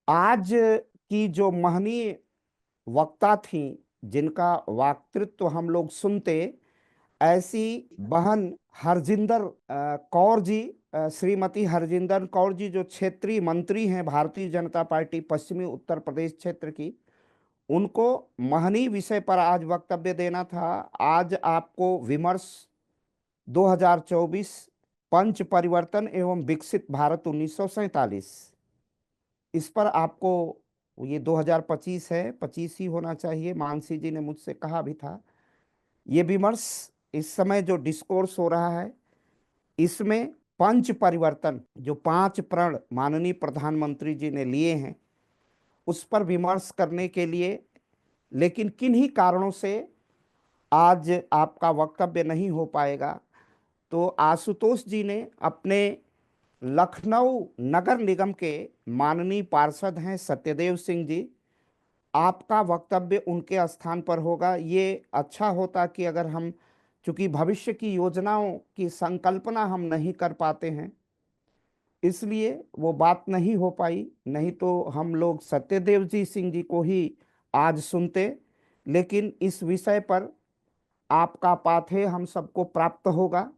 आज की जो महनीय वक्ता थी, जिनका वक्तृत्व हम लोग सुनते, ऐसी बहन हरजिंदर कौर जी, श्रीमती हरजिंदर कौर जी, जो क्षेत्रीय मंत्री हैं भारतीय जनता पार्टी पश्चिमी उत्तर प्रदेश क्षेत्र की, उनको महनीय विषय पर आज वक्तव्य देना था। आज आपको विमर्श 2024 पंच परिवर्तन एवं विकसित भारत 1947, इस पर आपको, ये 2025 है, 25 ही होना चाहिए, मानसी जी ने मुझसे कहा भी था। ये विमर्श, इस समय जो डिस्कोर्स हो रहा है, इसमें पंच परिवर्तन, जो 5 प्रण माननीय प्रधानमंत्री जी ने लिए हैं, उस पर विमर्श करने के लिए, लेकिन किन्हीं कारणों से आज आपका वक्तव्य नहीं हो पाएगा। तो आशुतोष जी ने अपने लखनऊ नगर निगम के माननीय पार्षद हैं सत्यदेव सिंह जी, आपका वक्तव्य उनके स्थान पर होगा। ये अच्छा होता कि अगर हम, चूंकि भविष्य की योजनाओं की संकल्पना हम नहीं कर पाते हैं, इसलिए वो बात नहीं हो पाई, नहीं तो हम लोग सत्यदेव जी सिंह जी को ही आज सुनते। लेकिन इस विषय पर आपका पाथेय हम सबको प्राप्त होगा।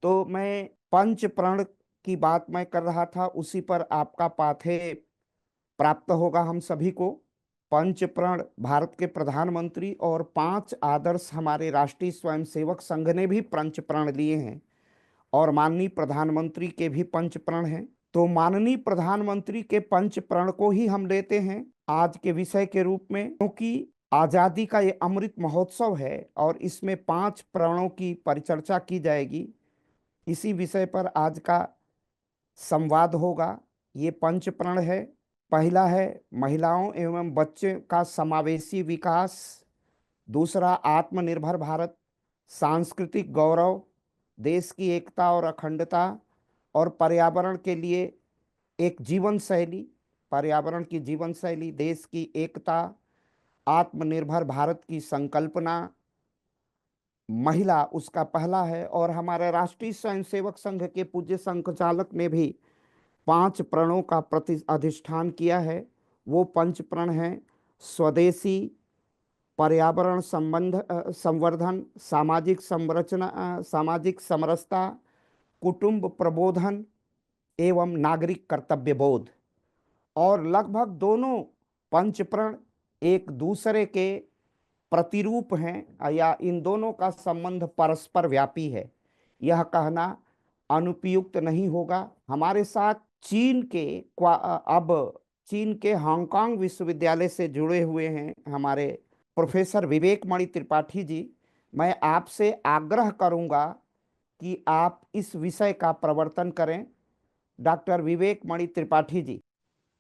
तो मैं पंच प्रण की बात मैं कर रहा था, उसी पर आपका पाथेय प्राप्त होगा हम सभी को। पंच प्रण भारत के प्रधानमंत्री और 5 आदर्श हमारे राष्ट्रीय स्वयंसेवक संघ ने भी पंच प्रण लिए हैं, और माननीय प्रधानमंत्री के भी पंच प्रण हैं। तो माननीय प्रधानमंत्री के पंच प्रण को ही हम लेते हैं आज के विषय के रूप में, क्योंकि आजादी का ये अमृत महोत्सव है और इसमें 5 प्रणों की परिचर्चा की जाएगी। इसी विषय पर आज का संवाद होगा। ये पंच प्रण है। पहला है महिलाओं एवं बच्चे का समावेशी विकास, दूसरा आत्मनिर्भर भारत, सांस्कृतिक गौरव, देश की एकता और अखंडता, और पर्यावरण के लिए एक जीवन शैली, पर्यावरण की जीवन शैली, देश की एकता, आत्मनिर्भर भारत की संकल्पना, महिला उसका पहला है। और हमारे राष्ट्रीय स्वयंसेवक संघ के पूज्य संघचालक ने भी 5 प्रणों का प्रति अधिष्ठान किया है। वो पंच प्रण हैं: स्वदेशी, पर्यावरण संवर्धन, सामाजिक संरचना, सामाजिक समरसता, कुटुंब प्रबोधन एवं नागरिक कर्तव्य बोध। और लगभग दोनों पंचप्रण एक दूसरे के प्रतिरूप हैं, या इन दोनों का संबंध परस्पर व्यापी है, यह कहना अनुपयुक्त नहीं होगा। हमारे साथ चीन के अब चीन के हांगकांग विश्वविद्यालय से जुड़े हुए हैं हमारे प्रोफेसर विवेक मणि त्रिपाठी जी। मैं आपसे आग्रह करूंगा कि आप इस विषय का प्रवर्तन करें। डॉक्टर विवेक मणि त्रिपाठी जी।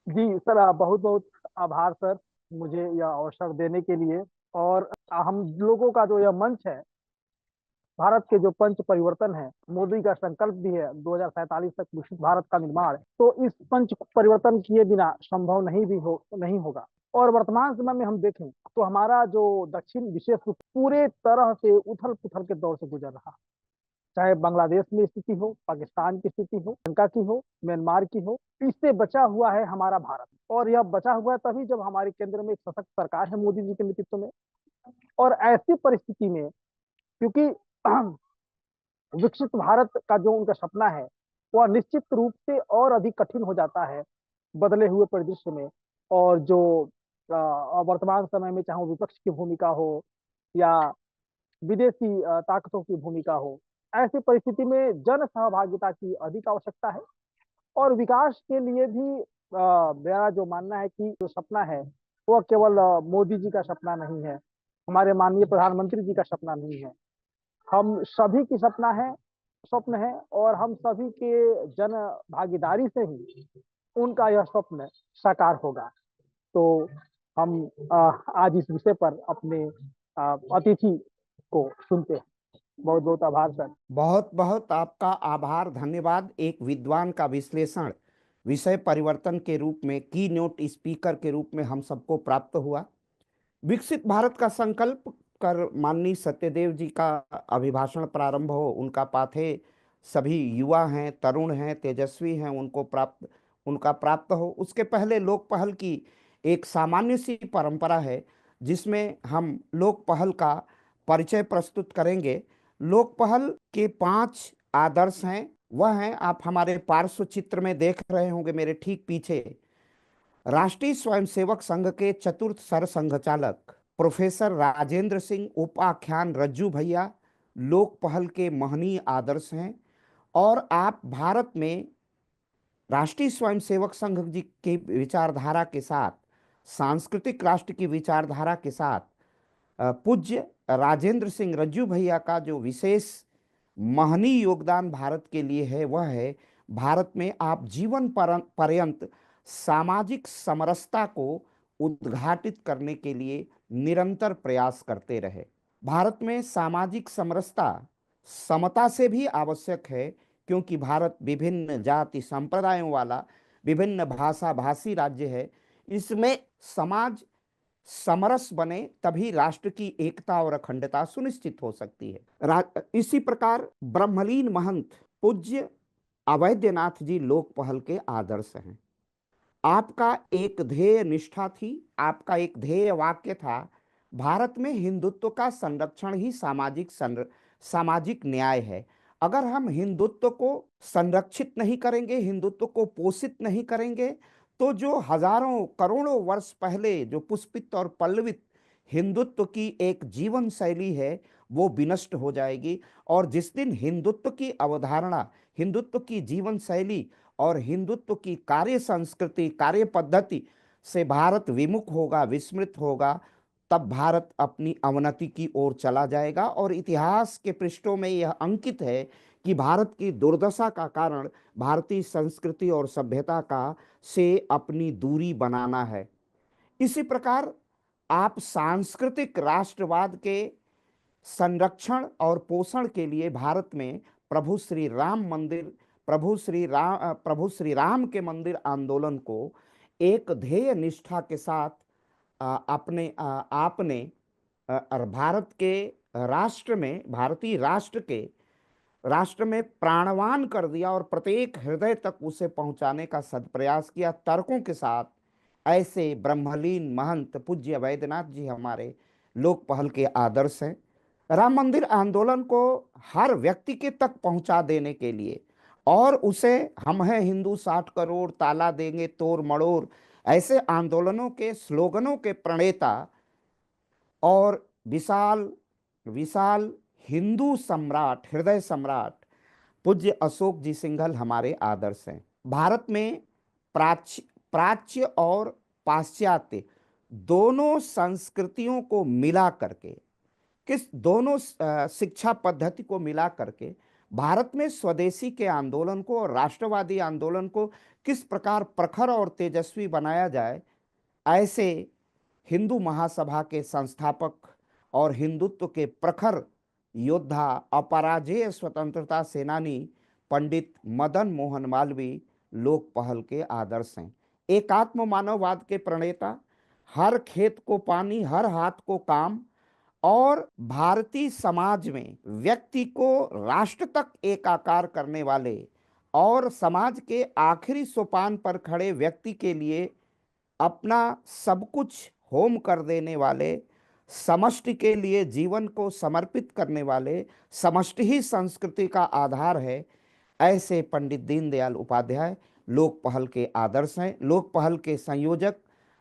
जी सर, बहुत बहुत आभार सर, मुझे यह अवसर देने के लिए। और हम लोगों का जो यह मंच है, भारत के जो पंच परिवर्तन है, मोदी का संकल्प भी है 2047 तक विकसित भारत का निर्माण, तो इस पंच परिवर्तन किए बिना संभव नहीं होगा। और वर्तमान समय में हम देखें तो हमारा जो दक्षिण विशेष रूप पूरे तरह से उथल पुथल के दौर से गुजर रहा, चाहे बांग्लादेश में स्थिति हो, पाकिस्तान की स्थिति हो, श्रीलंका की हो, म्यांमार की हो, इससे बचा हुआ है हमारा भारत। और यह बचा हुआ है तभी जब हमारे केंद्र में एक सशक्त सरकार है मोदी जी के नेतृत्व में। और ऐसी परिस्थिति में, क्योंकि विकसित भारत का जो उनका सपना है, वह निश्चित रूप से और अधिक कठिन हो जाता है बदले हुए परिदृश्य में। और जो वर्तमान समय में, चाहे विपक्ष की भूमिका हो या विदेशी ताकतों की भूमिका हो, ऐसी परिस्थिति में जन सहभागिता की अधिक आवश्यकता है। और विकास के लिए भी मेरा जो मानना है कि जो सपना है, वह केवल मोदी जी का सपना नहीं है, हमारे माननीय प्रधानमंत्री जी का सपना नहीं है, हम सभी की सपना है, स्वप्न है। और हम सभी के जन भागीदारी से ही उनका यह स्वप्न साकार होगा। तो हम आज इस विषय पर अपने अतिथि को सुनते हैं। बहुत बहुत आभार सर। बहुत बहुत आपका आभार, धन्यवाद। एक विद्वान का विश्लेषण विषय परिवर्तन के रूप में, की नोट स्पीकर के रूप में हम सबको प्राप्त हुआ। विकसित भारत का संकल्प कर माननीय सत्यदेव जी का अभिभाषण प्रारंभ हो, उनका पाथेय सभी युवा हैं, तरुण हैं, तेजस्वी हैं, उनको प्राप्त, उनका प्राप्त हो। उसके पहले लोक पहल की एक सामान्य सी परंपरा है, जिसमें हम लोक पहल का परिचय प्रस्तुत करेंगे। लोक पहल के 5 आदर्श हैं। वह हैं, आप हमारे पार्श्व चित्र में देख रहे होंगे मेरे ठीक पीछे, राष्ट्रीय स्वयंसेवक संघ के चतुर्थ सर संघचालक प्रोफेसर राजेंद्र सिंह उपाख्यान रज्जू भैया लोक पहल के महनीय आदर्श हैं। और आप भारत में राष्ट्रीय स्वयंसेवक संघ जी की विचारधारा के साथ, सांस्कृतिक राष्ट्र की विचारधारा के साथ, पूज्य राजेंद्र सिंह रज्जू भैया का जो विशेष महनीय योगदान भारत के लिए है, वह है भारत में आप जीवन पर्यंत सामाजिक समरसता को उद्घाटित करने के लिए निरंतर प्रयास करते रहे। भारत में सामाजिक समरसता समता से भी आवश्यक है, क्योंकि भारत विभिन्न जाति संप्रदायों वाला विभिन्न भाषा भाषी राज्य है। इसमें समाज समरस बने तभी राष्ट्र की एकता और अखंडता सुनिश्चित हो सकती है। इसी प्रकार ब्रह्मलीन महंत पूज्य अवैधनाथ जी लोक पहल के आदर्श हैं। आपका एक ध्येय निष्ठा थी, आपका एक ध्येय वाक्य था, भारत में हिंदुत्व का संरक्षण ही सामाजिक न्याय है। अगर हम हिंदुत्व को संरक्षित नहीं करेंगे, हिंदुत्व को पोषित नहीं करेंगे, तो जो हजारों करोड़ों वर्ष पहले जो पुष्पित और पल्लवित हिंदुत्व की एक जीवन शैली है, वो विनष्ट हो जाएगी। और जिस दिन हिंदुत्व की अवधारणा, हिंदुत्व की जीवन शैली और हिंदुत्व की कार्य संस्कृति, कार्य पद्धति से भारत विमुख होगा, विस्मृत होगा, तब भारत अपनी अवनति की ओर चला जाएगा। और इतिहास के पृष्ठों में यह अंकित है कि भारत की दुर्दशा का कारण भारतीय संस्कृति और सभ्यता का से अपनी दूरी बनाना है। इसी प्रकार आप सांस्कृतिक राष्ट्रवाद के संरक्षण और पोषण के लिए भारत में प्रभु श्री राम मंदिर, प्रभु श्री राम के मंदिर आंदोलन को एक ध्येय निष्ठा के साथ आपने भारत के राष्ट्र में, भारतीय राष्ट्र में प्राणवान कर दिया और प्रत्येक हृदय तक उसे पहुंचाने का सदप्रयास किया तर्कों के साथ। ऐसे ब्रह्मलीन महंत पूज्य वैद्यनाथ जी हमारे लोक पहल के आदर्श हैं। राम मंदिर आंदोलन को हर व्यक्ति के तक पहुंचा देने के लिए, और उसे हम हैं हिंदू 60 करोड़, ताला देंगे तोड़ मड़ोड़, ऐसे आंदोलनों के स्लोगनों के प्रणेता और विशाल विशाल हिंदू सम्राट, हृदय सम्राट पूज्य अशोक जी सिंघल हमारे आदर्श हैं। भारत में प्राच्य और पाश्चात्य दोनों संस्कृतियों को मिला करके, किस दोनों शिक्षा पद्धति को मिला करके भारत में स्वदेशी के आंदोलन को और राष्ट्रवादी आंदोलन को किस प्रकार प्रखर और तेजस्वी बनाया जाए, ऐसे हिंदू महासभा के संस्थापक और हिंदुत्व के प्रखर योद्धा अपराजेय स्वतंत्रता सेनानी पंडित मदन मोहन मालवीय लोक पहल के आदर्श हैं। एकात्म मानववाद के प्रणेता, हर खेत को पानी, हर हाथ को काम, और भारतीय समाज में व्यक्ति को राष्ट्र तक एकाकार करने वाले और समाज के आखिरी सोपान पर खड़े व्यक्ति के लिए अपना सब कुछ होम कर देने वाले, समष्टि के लिए जीवन को समर्पित करने वाले, समष्टि ही संस्कृति का आधार है, ऐसे पंडित दीनदयाल उपाध्याय लोक पहल के आदर्श हैं। लोक पहल के संयोजक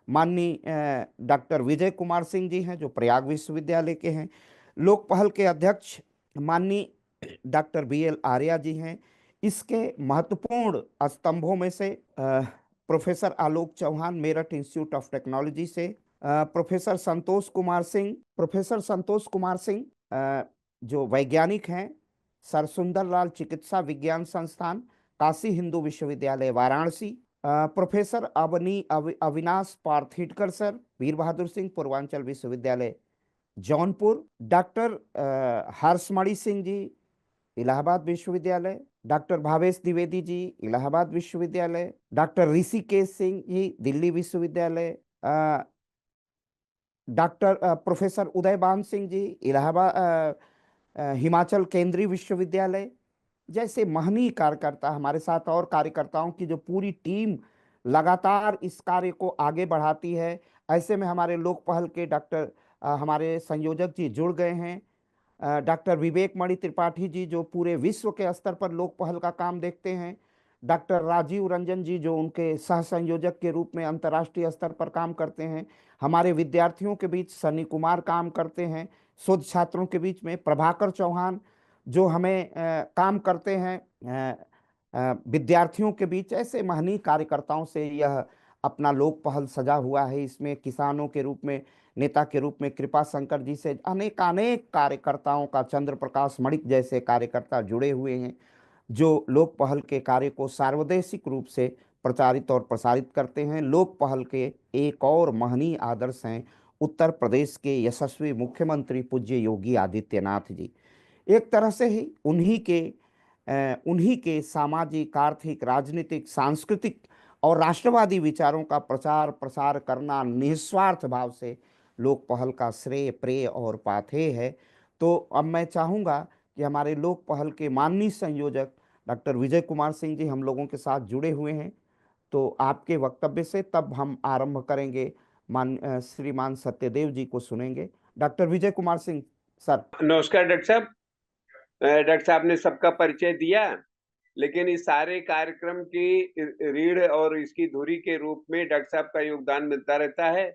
माननीय डॉक्टर विजय कुमार सिंह जी हैं, जो प्रयाग विश्वविद्यालय के हैं। लोक पहल के अध्यक्ष माननीय डॉक्टर BL आर्या जी हैं। इसके महत्वपूर्ण स्तंभों में से professor Alok Chauhan Meerut institute of technology से, प्रोफेसर संतोष कुमार सिंह जो वैज्ञानिक हैं, सर सुंदरलाल चिकित्सा विज्ञान संस्थान, काशी हिंदू विश्वविद्यालय वाराणसी, प्रोफेसर अविनाश पार्थीडकर सर, वीर बहादुर सिंह पूर्वांचल विश्वविद्यालय जौनपुर, डॉक्टर हर्षमणि सिंह जी इलाहाबाद विश्वविद्यालय, डॉक्टर भावेश द्विवेदी जी इलाहाबाद विश्वविद्यालय, डॉक्टर ऋषिकेश सिंह जी दिल्ली विश्वविद्यालय, डॉक्टर प्रोफेसर उदयबान सिंह जी इलाहाबाद हिमाचल केंद्रीय विश्वविद्यालय, जैसे महनीय कार्यकर्ता हमारे साथ, और कार्यकर्ताओं की जो पूरी टीम लगातार इस कार्य को आगे बढ़ाती है। ऐसे में हमारे लोक पहल के डॉक्टर हमारे संयोजक जी जुड़ गए हैं, डॉक्टर विवेक मणि त्रिपाठी जी जो पूरे विश्व के स्तर पर लोक पहल का काम देखते हैं, डॉक्टर राजीव रंजन जी जो उनके सह संयोजक के रूप में अंतर्राष्ट्रीय स्तर पर काम करते हैं, हमारे विद्यार्थियों के बीच सनी कुमार काम करते हैं, शोध छात्रों के बीच में प्रभाकर चौहान जो हमें काम करते हैं विद्यार्थियों के बीच। ऐसे महनीय कार्यकर्ताओं से यह अपना लोक पहल सजा हुआ है। इसमें किसानों के रूप में, नेता के रूप में कृपा शंकर जी से अनेक कार्यकर्ताओं का, चंद्र प्रकाश मणिक जैसे कार्यकर्ता जुड़े हुए हैं जो लोक पहल के कार्य को सार्वदेशिक रूप से प्रचारित और प्रसारित करते हैं। लोक पहल के एक और महनीय आदर्श हैं उत्तर प्रदेश के यशस्वी मुख्यमंत्री पूज्य योगी आदित्यनाथ जी। एक तरह से ही उन्हीं के सामाजिक, आर्थिक, राजनीतिक, सांस्कृतिक और राष्ट्रवादी विचारों का प्रचार प्रसार करना निस्वार्थ भाव से लोक पहल का श्रेय, प्रेय और पाथेय है। तो अब मैं चाहूँगा कि हमारे लोक पहल के माननीय संयोजक डॉक्टर विजय कुमार सिंह जी हम लोगों के साथ जुड़े हुए हैं, तो आपके वक्तव्य से तब हम आरंभ करेंगे। श्रीमान सत्यदेव जी को सुनेंगे। Doctor Vijay Kumar Singh sir. नमस्कार डॉक्टर साहब। डॉक्टर साहब ने सबका परिचय दिया, लेकिन इस सारे कार्यक्रम की रीढ़ और इसकी धुरी के रूप में डॉक्टर साहब का योगदान मिलता रहता है।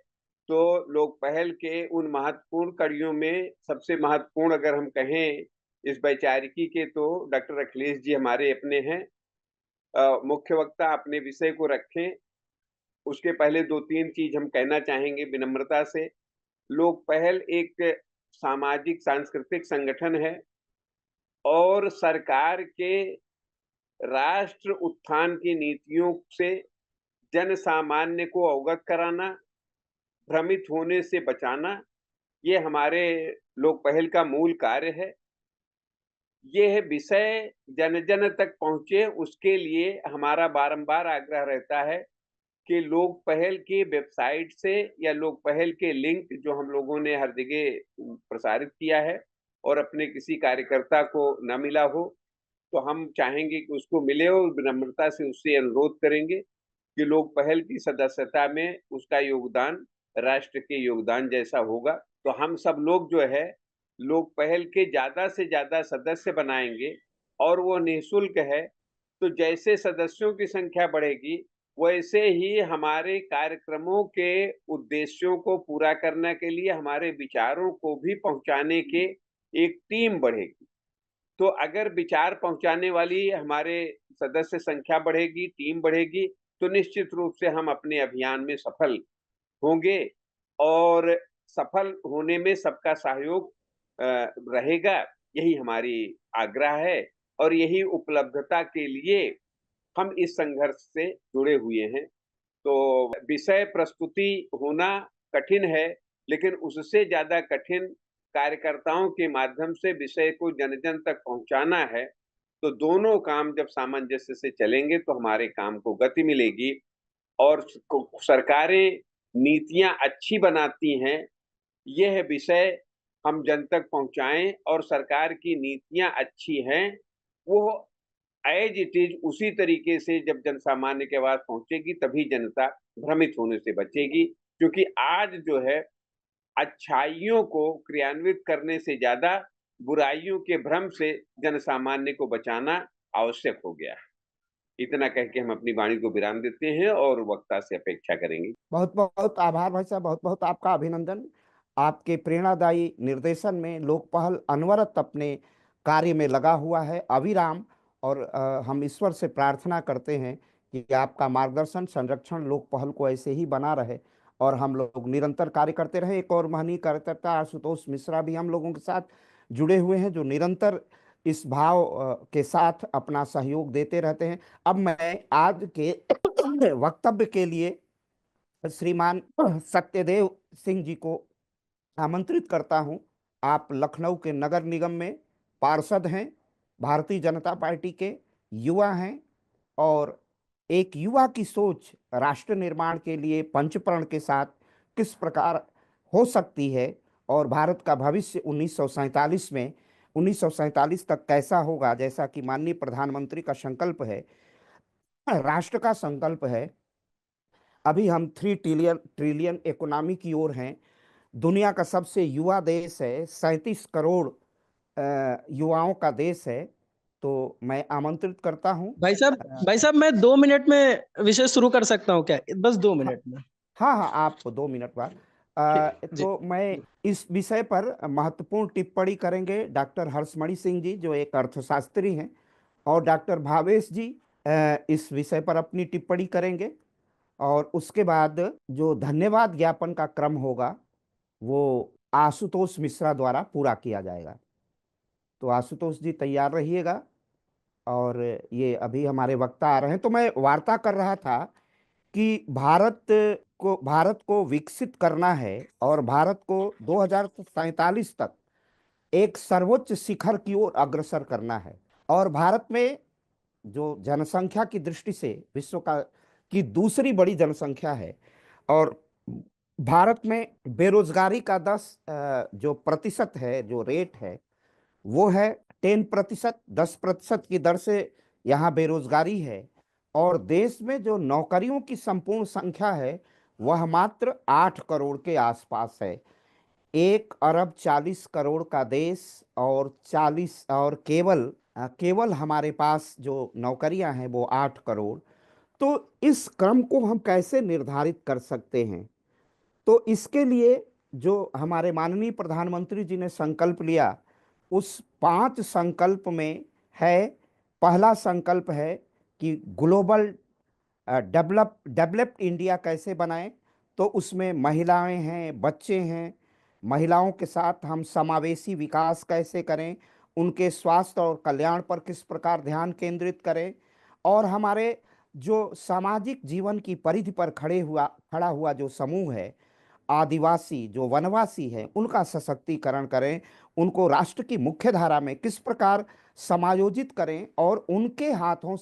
तो लोक पहल के उन महत्वपूर्ण कड़ियों में सबसे महत्वपूर्ण अगर हम कहें इस वैचारिकी के, तो डॉक्टर अखिलेश जी हमारे अपने हैं। मुख्य वक्ता अपने विषय को रखें, उसके पहले दो तीन चीज हम कहना चाहेंगे विनम्रता से। लोक पहल एक सामाजिक सांस्कृतिक संगठन है और सरकार के राष्ट्र उत्थान की नीतियों से जन सामान्य को अवगत कराना, भ्रमित होने से बचाना, ये हमारे लोक पहल का मूल कार्य है। यह विषय जन जन तक पहुंचे, उसके लिए हमारा बारंबार आग्रह रहता है कि लोक पहल की वेबसाइट से या लोक पहल के लिंक जो हम लोगों ने हर जगह प्रसारित किया है और अपने किसी कार्यकर्ता को न मिला हो, तो हम चाहेंगे कि उसको मिले और विनम्रता से उससे अनुरोध करेंगे कि लोक पहल की सदस्यता में उसका योगदान राष्ट्र के योगदान जैसा होगा। तो हम सब लोग जो है लोक पहल के ज्यादा से ज्यादा सदस्य बनाएंगे और वो निःशुल्क है। तो जैसे सदस्यों की संख्या बढ़ेगी वैसे ही हमारे कार्यक्रमों के उद्देश्यों को पूरा करने के लिए हमारे विचारों को भी पहुंचाने के एक टीम बढ़ेगी। तो अगर विचार पहुंचाने वाली हमारे सदस्य संख्या बढ़ेगी, टीम बढ़ेगी, तो निश्चित रूप से हम अपने अभियान में सफल होंगे और सफल होने में सबका सहयोग रहेगा। यही हमारी आग्रह है और यही उपलब्धता के लिए हम इस संघर्ष से जुड़े हुए हैं। तो विषय प्रस्तुति होना कठिन है, लेकिन उससे ज्यादा कठिन कार्यकर्ताओं के माध्यम से विषय को जन जन तक पहुंचाना है। तो दोनों काम जब सामंजस्य से चलेंगे तो हमारे काम को गति मिलेगी और सरकारें नीतियां अच्छी बनाती हैं। यह विषय हम जन तक पहुंचाएं और सरकार की नीतियां अच्छी हैं, वो एज इट इज उसी तरीके से जब जन सामान्य के पास पहुंचेगी तभी जनता भ्रमित होने से बचेगी। क्योंकि आज जो है अच्छाइयों को क्रियान्वित करने से ज्यादा बुराइयों के भ्रम से जन सामान्य को बचाना आवश्यक हो गया है। इतना कह के हम अपनी वाणी को विराम देते हैं और वक्ता से अपेक्षा करेंगे। बहुत बहुत आभार भाई साहब, बहुत बहुत आपका अभिनंदन। आपके प्रेरणादायी निर्देशन में लोक पहल अनवरत अपने कार्य में लगा हुआ है, अविराम। और हम ईश्वर से प्रार्थना करते हैं कि आपका मार्गदर्शन, संरक्षण लोक पहल को ऐसे ही बना रहे और हम लोग निरंतर कार्य करते रहे। एक और महनीय कार्यकर्ता आशुतोष मिश्रा भी हम लोगों के साथ जुड़े हुए हैं जो निरंतर इस भाव के साथ अपना सहयोग देते रहते हैं। अब मैं आज के वक्तव्य के लिए श्रीमान सत्यदेव सिंह जी को आमंत्रित करता हूं। आप लखनऊ के नगर निगम में पार्षद हैं, भारतीय जनता पार्टी के युवा हैं और एक युवा की सोच राष्ट्र निर्माण के लिए पंचप्रण के साथ किस प्रकार हो सकती है और भारत का भविष्य 1947 में 1947 तक कैसा होगा, जैसा कि माननीय प्रधानमंत्री का संकल्प है, राष्ट्र का संकल्प है अभी हम 3 ट्रिलियन इकोनॉमी की ओर हैं। दुनिया का सबसे युवा देश है, 37 करोड़ युवाओं का देश है। तो मैं आमंत्रित करता हूं। भाई साहब, अ, भाई साहब, मैं 2 मिनट में विषय शुरू कर सकता हूँ क्या? बस दो हाँ मिनट में। हाँ हाँ, आप 2 मिनट बाद। जी। तो मैं इस विषय पर महत्वपूर्ण टिप्पणी करेंगे डॉक्टर हर्षमणि सिंह जी, जो एक अर्थशास्त्री हैं, और डॉक्टर भावेश जी इस विषय पर अपनी टिप्पणी करेंगे। और उसके बाद जो धन्यवाद ज्ञापन का क्रम होगा वो आशुतोष मिश्रा द्वारा पूरा किया जाएगा। तो आशुतोष जी तैयार रहिएगा। और ये अभी हमारे वक्ता आ रहे हैं। तो मैं वार्ता कर रहा था कि भारत को विकसित करना है और भारत को 2047 तक एक सर्वोच्च शिखर की ओर अग्रसर करना है। और भारत में जो जनसंख्या की दृष्टि से विश्व का की दूसरी बड़ी जनसंख्या है। और भारत में बेरोजगारी का 10 जो प्रतिशत है, जो रेट है, वो है 10%, 10% की दर से यहाँ बेरोजगारी है। और देश में जो नौकरियों की संपूर्ण संख्या है वह मात्र 8 करोड़ के आसपास है। 1 अरब 40 करोड़ का देश, और 40 और केवल हमारे पास जो नौकरियां हैं वो 8 करोड़। तो इस क्रम को हम कैसे निर्धारित कर सकते हैं? तो इसके लिए जो हमारे माननीय प्रधानमंत्री जी ने संकल्प लिया, उस 5 संकल्प में है, पहला संकल्प है कि ग्लोबल डेवलप्ड इंडिया कैसे बनाएं। तो उसमें महिलाएं हैं, बच्चे हैं। महिलाओं के साथ हम समावेशी विकास कैसे करें, उनके स्वास्थ्य और कल्याण पर किस प्रकार ध्यान केंद्रित करें, और हमारे जो सामाजिक जीवन की परिधि पर खड़ा हुआ जो समूह है, आदिवासी जो वनवासी हैं, उनका सशक्तिकरण करें। उनको राष्ट्र की मुख्य धारा में किस प्रकार समायोजित करें, और उनके हाथों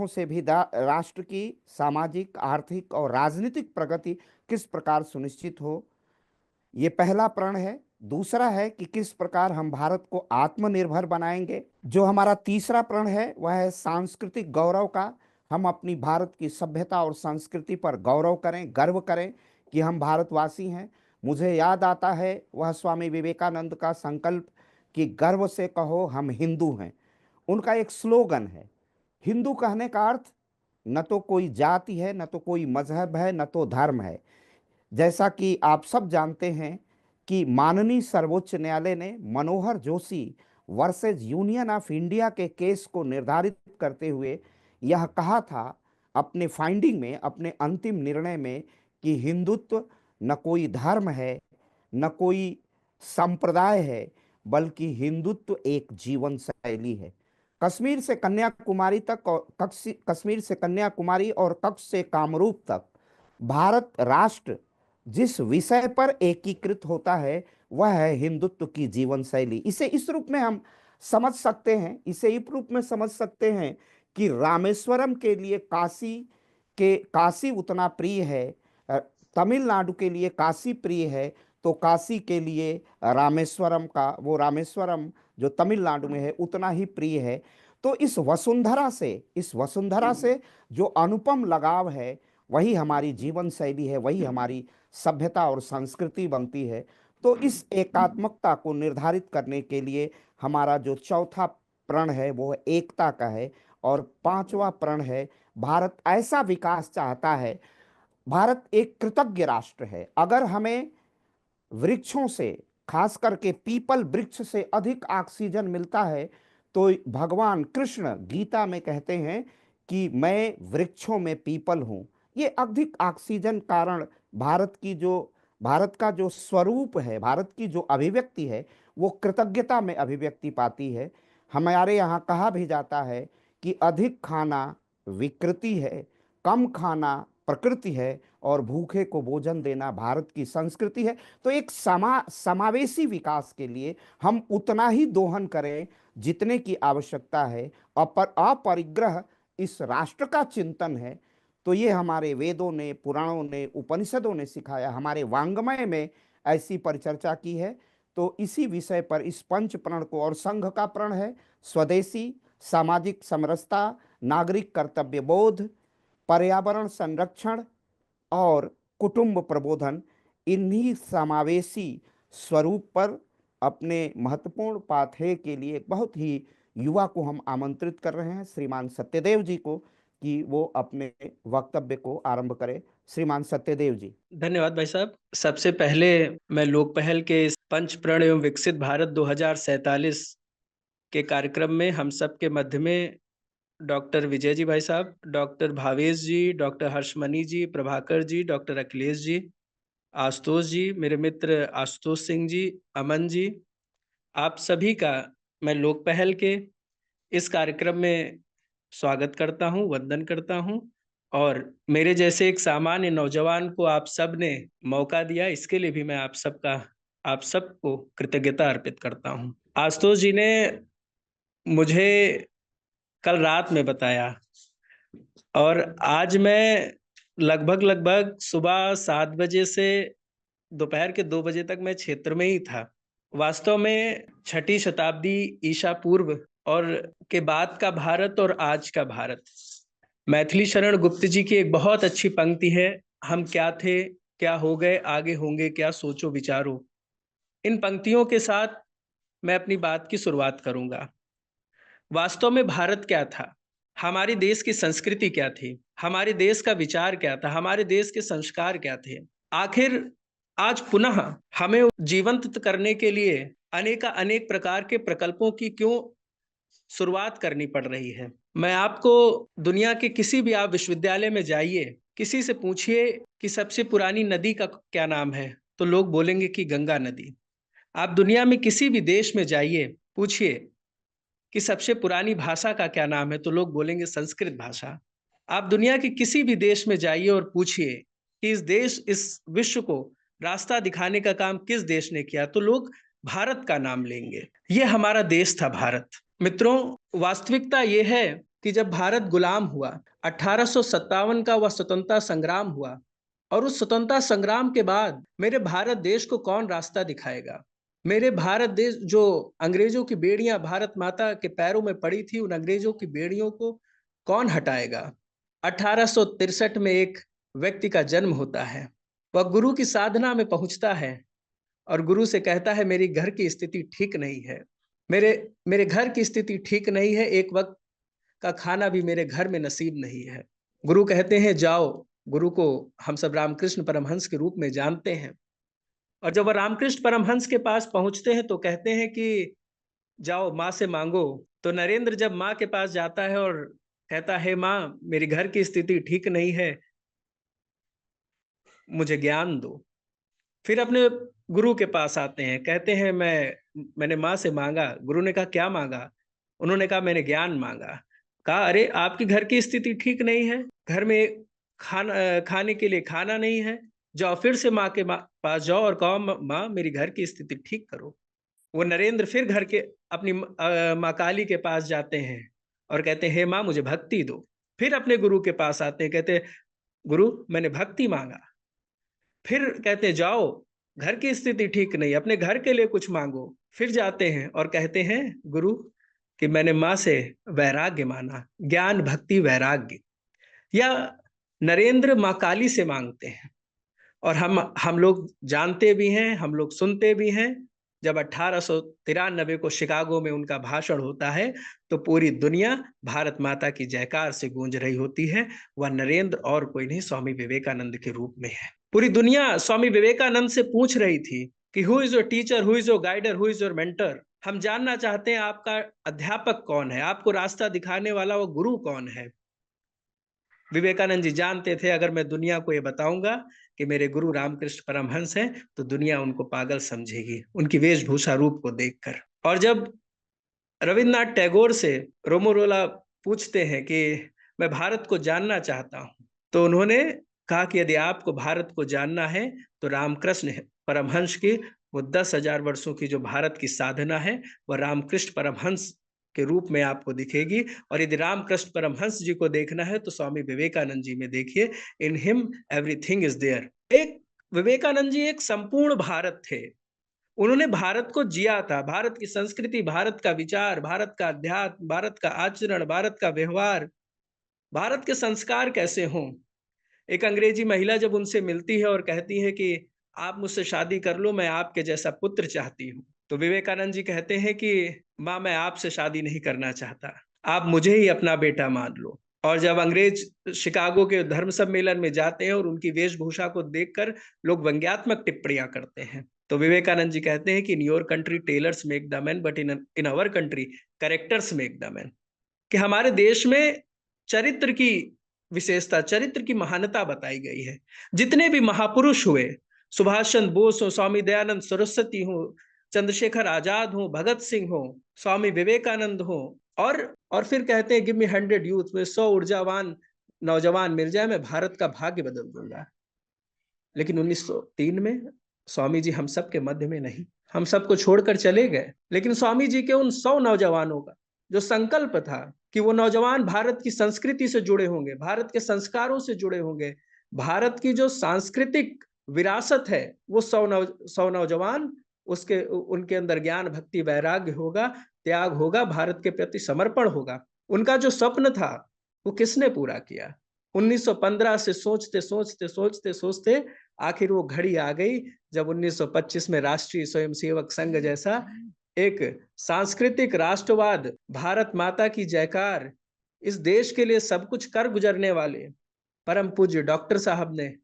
से भी राष्ट्र की सामाजिक, आर्थिक और राजनीतिक प्रगति किस प्रकार सुनिश्चित हो। ये पहला प्रण है। दूसरा है कि किस प्रकार हम भारत को आत्मनिर्भर बनाएंगे। जो हमारा तीसरा प्रण है वह है सांस्कृतिक गौरव का। हम अपनी भारत की सभ्यता और संस्कृति पर गौरव करें, गर्व करें कि हम भारतवासी हैं। मुझे याद आता है वह स्वामी विवेकानंद का संकल्प कि गर्व से कहो हम हिंदू हैं। उनका एक स्लोगन है। हिंदू कहने का अर्थ न तो कोई जाति है, न तो कोई मजहब है, न तो धर्म है। जैसा कि आप सब जानते हैं कि माननीय सर्वोच्च न्यायालय ने Manohar Joshi versus union of India के केस को निर्धारित करते हुए यह कहा था अपने फाइंडिंग में, अपने अंतिम निर्णय में, कि हिंदुत्व न कोई धर्म है, न कोई संप्रदाय है, बल्कि हिंदुत्व एक जीवन शैली है। कश्मीर से कन्याकुमारी तक, और कश्मीर से कन्याकुमारी और कच्छ से कामरूप तक भारत राष्ट्र जिस विषय पर एकीकृत होता है वह है हिंदुत्व की जीवन शैली। इसे इस रूप में हम समझ सकते हैं, इसे इस रूप में समझ सकते हैं कि रामेश्वरम के लिए काशी उतना प्रिय है, तमिलनाडु के लिए काशी प्रिय है, तो काशी के लिए रामेश्वरम जो तमिलनाडु में है उतना ही प्रिय है। तो इस वसुंधरा से जो अनुपम लगाव है, वही हमारी जीवन शैली है, वही हमारी सभ्यता और संस्कृति बनती है। तो इस एकात्मकता को निर्धारित करने के लिए हमारा जो चौथा प्रण है वो एकता का है। और पांचवा प्रण है भारत ऐसा विकास चाहता है। भारत एक कृतज्ञ राष्ट्र है। अगर हमें वृक्षों से, खास करके पीपल वृक्ष से अधिक ऑक्सीजन मिलता है, तो भगवान कृष्ण गीता में कहते हैं कि मैं वृक्षों में पीपल हूं। ये अधिक ऑक्सीजन कारण भारत का जो स्वरूप है, भारत की जो अभिव्यक्ति है, वो कृतज्ञता में अभिव्यक्ति पाती है। हमारे यहाँ कहा भी जाता है कि अधिक खाना विकृति है, कम खाना प्रकृति है, और भूखे को भोजन देना भारत की संस्कृति है। तो एक समावेशी विकास के लिए हम उतना ही दोहन करें जितने की आवश्यकता है। अपरिग्रह इस राष्ट्र का चिंतन है। तो ये हमारे वेदों ने, पुराणों ने, उपनिषदों ने सिखाया, हमारे वांग्मय में ऐसी परिचर्चा की है। तो इसी विषय पर इस पंच प्रण को, और संघ का प्रण है स्वदेशी, सामाजिक समरसता, नागरिक कर्तव्य बोध, पर्यावरण संरक्षण और कुटुंब प्रबोधन, इन्हीं समावेशी स्वरूप पर अपने महत्वपूर्ण पाठ्य के लिए एक बहुत ही युवा को हम आमंत्रित कर रहे हैं, श्रीमान सत्यदेव जी को, कि वो अपने वक्तव्य को आरंभ करें। श्रीमान सत्यदेव जी। धन्यवाद भाई साहब। सबसे पहले मैं लोक पहल के इस पंच प्रण एवं विकसित भारत 2047 के कार्यक्रम में हम सब के मध्य में डॉक्टर विजय जी भाई साहब, डॉक्टर भावेश जी, डॉक्टर हर्षमणि जी, प्रभाकर जी, डॉक्टर अखिलेश जी, आशुतोष जी, मेरे मित्र आशुतोष सिंह जी, अमन जी, आप सभी का मैं लोक पहल के इस कार्यक्रम में स्वागत करता हूं, वंदन करता हूं। और मेरे जैसे एक सामान्य नौजवान को आप सब ने मौका दिया, इसके लिए भी मैं आप सबको कृतज्ञता अर्पित करता हूं। आशुतोष जी ने मुझे कल रात में बताया और आज मैं लगभग सुबह 7 बजे से दोपहर के 2 बजे तक मैं क्षेत्र में ही था। वास्तव में 6ठी शताब्दी ईसा पूर्व और के बाद का भारत और आज का भारत, मैथिली शरण गुप्त जी की एक बहुत अच्छी पंक्ति है, हम क्या थे क्या हो गए आगे होंगे क्या सोचो विचारो। इन पंक्तियों के साथ मैं अपनी बात की शुरुआत करूंगा। वास्तव में भारत क्या था, हमारे देश की संस्कृति क्या थी, हमारे देश का विचार क्या था, हमारे देश के संस्कार क्या थे। आखिर आज पुनः हमें जीवंत करने के लिए अनेक प्रकार के प्रकल्पों की क्यों शुरुआत करनी पड़ रही है। मैं आपको दुनिया के किसी भी आप विश्वविद्यालय में जाइए, किसी से पूछिए कि सबसे पुरानी नदी का क्या नाम है, तो लोग बोलेंगे कि गंगा नदी। आप दुनिया में किसी भी देश में जाइए, पूछिए कि सबसे पुरानी भाषा का क्या नाम है, तो लोग बोलेंगे संस्कृत भाषा। आप दुनिया के किसी भी देश में जाइए और पूछिए कि इस विश्व को रास्ता दिखाने का काम किस देश ने किया, तो लोग भारत का नाम लेंगे। ये हमारा देश था भारत। मित्रों, वास्तविकता ये है कि जब भारत गुलाम हुआ, 1857 का वह स्वतंत्रता संग्राम हुआ, और उस स्वतंत्रता संग्राम के बाद मेरे भारत देश को कौन रास्ता दिखाएगा। मेरे भारत देश, जो अंग्रेजों की बेड़ियां भारत माता के पैरों में पड़ी थी, उन अंग्रेजों की बेड़ियों को कौन हटाएगा। 1863 में एक व्यक्ति का जन्म होता है, वह गुरु की साधना में पहुंचता है और गुरु से कहता है मेरी घर की स्थिति ठीक नहीं है, मेरे घर की स्थिति ठीक नहीं है, एक वक्त का खाना भी मेरे घर में नसीब नहीं है। गुरु कहते हैं जाओ, गुरु को हम सब रामकृष्ण परमहंस के रूप में जानते हैं। और जब वह रामकृष्ण परमहंस के पास पहुंचते हैं तो कहते हैं कि जाओ माँ से मांगो। तो नरेंद्र जब माँ के पास जाता है और कहता है माँ मेरी घर की स्थिति ठीक नहीं है, मुझे ज्ञान दो। फिर अपने गुरु के पास आते हैं, कहते हैं मैंने माँ से मांगा। गुरु ने कहा क्या मांगा? उन्होंने कहा मैंने ज्ञान मांगा। कहा अरे आपकी घर की स्थिति ठीक नहीं है, घर में खाने के लिए खाना नहीं है, जाओ फिर से माँ के पास जाओ और कहो माँ मेरी घर की स्थिति ठीक करो। वो नरेंद्र फिर घर के अपनी माँ काली के पास जाते हैं और कहते हैं माँ मुझे भक्ति दो। फिर अपने गुरु के पास आते हैं, कहते गुरु मैंने भक्ति मांगा। फिर कहते जाओ घर की स्थिति ठीक नहीं, अपने घर के लिए कुछ मांगो। फिर जाते हैं और कहते हैं गुरु कि मैंने माँ से वैराग्य माना, ज्ञान भक्ति वैराग्य। या नरेंद्र माँ काली से मांगते हैं। और हम लोग जानते भी हैं, हम लोग सुनते भी हैं, जब 1893 को शिकागो में उनका भाषण होता है तो पूरी दुनिया भारत माता की जयकार से गूंज रही होती है। वह नरेंद्र और कोई नहीं, स्वामी विवेकानंद के रूप में है। पूरी दुनिया स्वामी विवेकानंद से पूछ रही थी कि who is your teacher, who is your guider, who is your mentor. हम जानना चाहते हैं आपका अध्यापक कौन है, आपको रास्ता दिखाने वाला वो गुरु कौन है। विवेकानंद जी जानते थे अगर मैं दुनिया को ये बताऊंगा कि मेरे गुरु रामकृष्ण परमहंस हैं तो दुनिया उनको पागल समझेगी, उनकी वेशभूषा रूप को देखकर। और जब रविन्द्रनाथ टैगोर से रोमोरोला पूछते हैं कि मैं भारत को जानना चाहता हूं, तो उन्होंने कहा कि यदि आपको भारत को जानना है तो रामकृष्ण परमहंस की वो 10,000 वर्षों की जो भारत की साधना है वह रामकृष्ण परमहंस के रूप में आपको दिखेगी। और यदि रामकृष्ण परमहंस जी को देखना है तो स्वामी विवेकानंद जी में देखिए, in him everything is there. एक विवेकानंद जी एक संपूर्ण भारत थे, उन्होंने भारत को जिया था, भारत की संस्कृति, भारत का विचार, भारत का अध्यात्म, भारत का आचरण, भारत का व्यवहार, भारत के संस्कार कैसे हों। एक अंग्रेजी महिला जब उनसे मिलती है और कहती है कि आप मुझसे शादी कर लो, मैं आपके जैसा पुत्र चाहती हूँ, तो विवेकानंद जी कहते हैं कि माँ, मैं आपसे शादी नहीं करना चाहता, आप मुझे ही अपना बेटा मान लो। और जब अंग्रेज शिकागो के धर्म सम्मेलन में जाते हैं और उनकी वेशभूषा को देखकर लोग व्यंग्यात्मक टिप्पणियां करते हैं, तो विवेकानंद जी कहते हैं कि in your country tailors make the man, but in our country characters make the man. कि हमारे देश में चरित्र की विशेषता, चरित्र की महानता बताई गई है। जितने भी महापुरुष हुए, सुभाष चंद्र बोस हो, स्वामी दयानंद सरस्वती हो, चंद्रशेखर आजाद हो, भगत सिंह हो, स्वामी विवेकानंद हो, और फिर कहते हैं गिव मी 100 यूथ, में 100 ऊर्जावान नौजवान मिल जाए, मैं भारत का भाग्य बदल दूंगा। लेकिन 1903 में स्वामी जी हम सब के मध्य में नहीं, हम सबको छोड़कर चले गए। लेकिन स्वामी जी के उन 100 नौजवानों का जो संकल्प था कि वो नौजवान भारत की संस्कृति से जुड़े होंगे, भारत के संस्कारों से जुड़े होंगे, भारत की जो सांस्कृतिक विरासत है वो 100 नौजवान, उसके उनके अंदर ज्ञान भक्ति वैराग्य होगा, त्याग होगा, भारत के प्रति समर्पण होगा। उनका जो स्वप्न था वो किसने पूरा किया? 1915 से सोचते सोचते सोचते सोचते आखिर वो घड़ी आ गई जब 1925 में राष्ट्रीय स्वयंसेवक संघ जैसा एक सांस्कृतिक राष्ट्रवाद, भारत माता की जयकार, इस देश के लिए सब कुछ कर गुजरने वाले परम पूज्य डॉक्टर साहब ने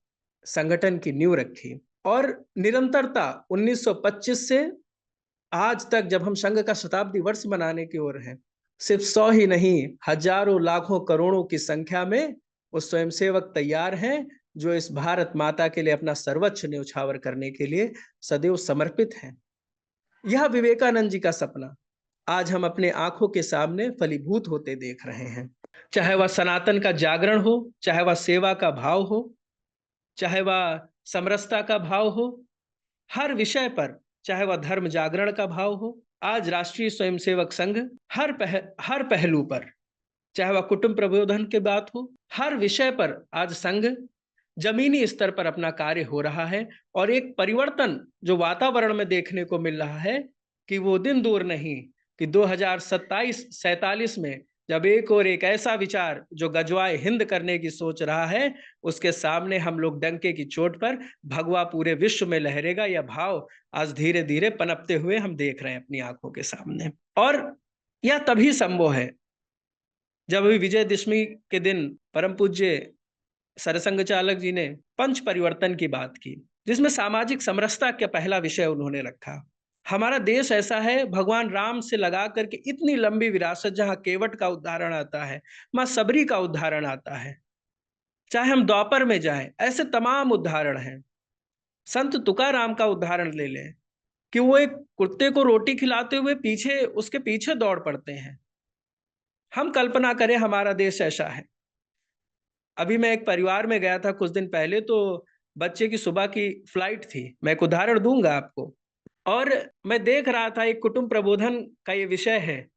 संगठन की नींव रखी। और निरंतरता 1925 से आज तक, जब हम संघ का शताब्दी वर्ष मनाने की ओर हैं, सिर्फ 100 ही नहीं, हजारों लाखों करोड़ों की संख्या में वो स्वयंसेवक तैयार हैं जो इस भारत माता के लिए अपना सर्वोच्च न्यौछावर करने के लिए सदैव समर्पित हैं। यह विवेकानंद जी का सपना आज हम अपने आंखों के सामने फलीभूत होते देख रहे हैं। चाहे वह सनातन का जागरण हो, चाहे वह सेवा का भाव हो, चाहे वह समरसता का भाव हो, हर विषय पर, चाहे वह धर्म जागरण का भाव हो, आज राष्ट्रीय स्वयंसेवक संघ हर पहलू पर, चाहे वह कुटुंब प्रबोधन की बात हो, हर विषय पर आज संघ जमीनी स्तर पर अपना कार्य हो रहा है। और एक परिवर्तन जो वातावरण में देखने को मिल रहा है कि वो दिन दूर नहीं कि 2047 में जब एक और एक ऐसा विचार जो गजवाए हिंद करने की सोच रहा है, उसके सामने हम लोग डंके की चोट पर भगवा पूरे विश्व में लहरेगा, यह भाव आज धीरे धीरे पनपते हुए हम देख रहे हैं अपनी आंखों के सामने। और यह तभी संभव है जब अभी विजयदशमी के दिन परम पूज्य सरसंघ चालक जी ने पंच परिवर्तन की बात की, जिसमें सामाजिक समरसता का पहला विषय उन्होंने रखा। हमारा देश ऐसा है, भगवान राम से लगा करके इतनी लंबी विरासत, जहां केवट का उदाहरण आता है, मां सबरी का उदाहरण आता है, चाहे हम द्वापर में जाएं, ऐसे तमाम उदाहरण हैं। संत तुकाराम का उदाहरण ले लें कि वो एक कुत्ते को रोटी खिलाते हुए उसके पीछे दौड़ पड़ते हैं। हम कल्पना करें हमारा देश ऐसा है। अभी मैं एक परिवार में गया था कुछ दिन पहले, तो बच्चे की सुबह की फ्लाइट थी, मैं एक उदाहरण दूंगा आपको। और मैं देख रहा था, एक कुटुंब प्रबोधन का ये विषय है,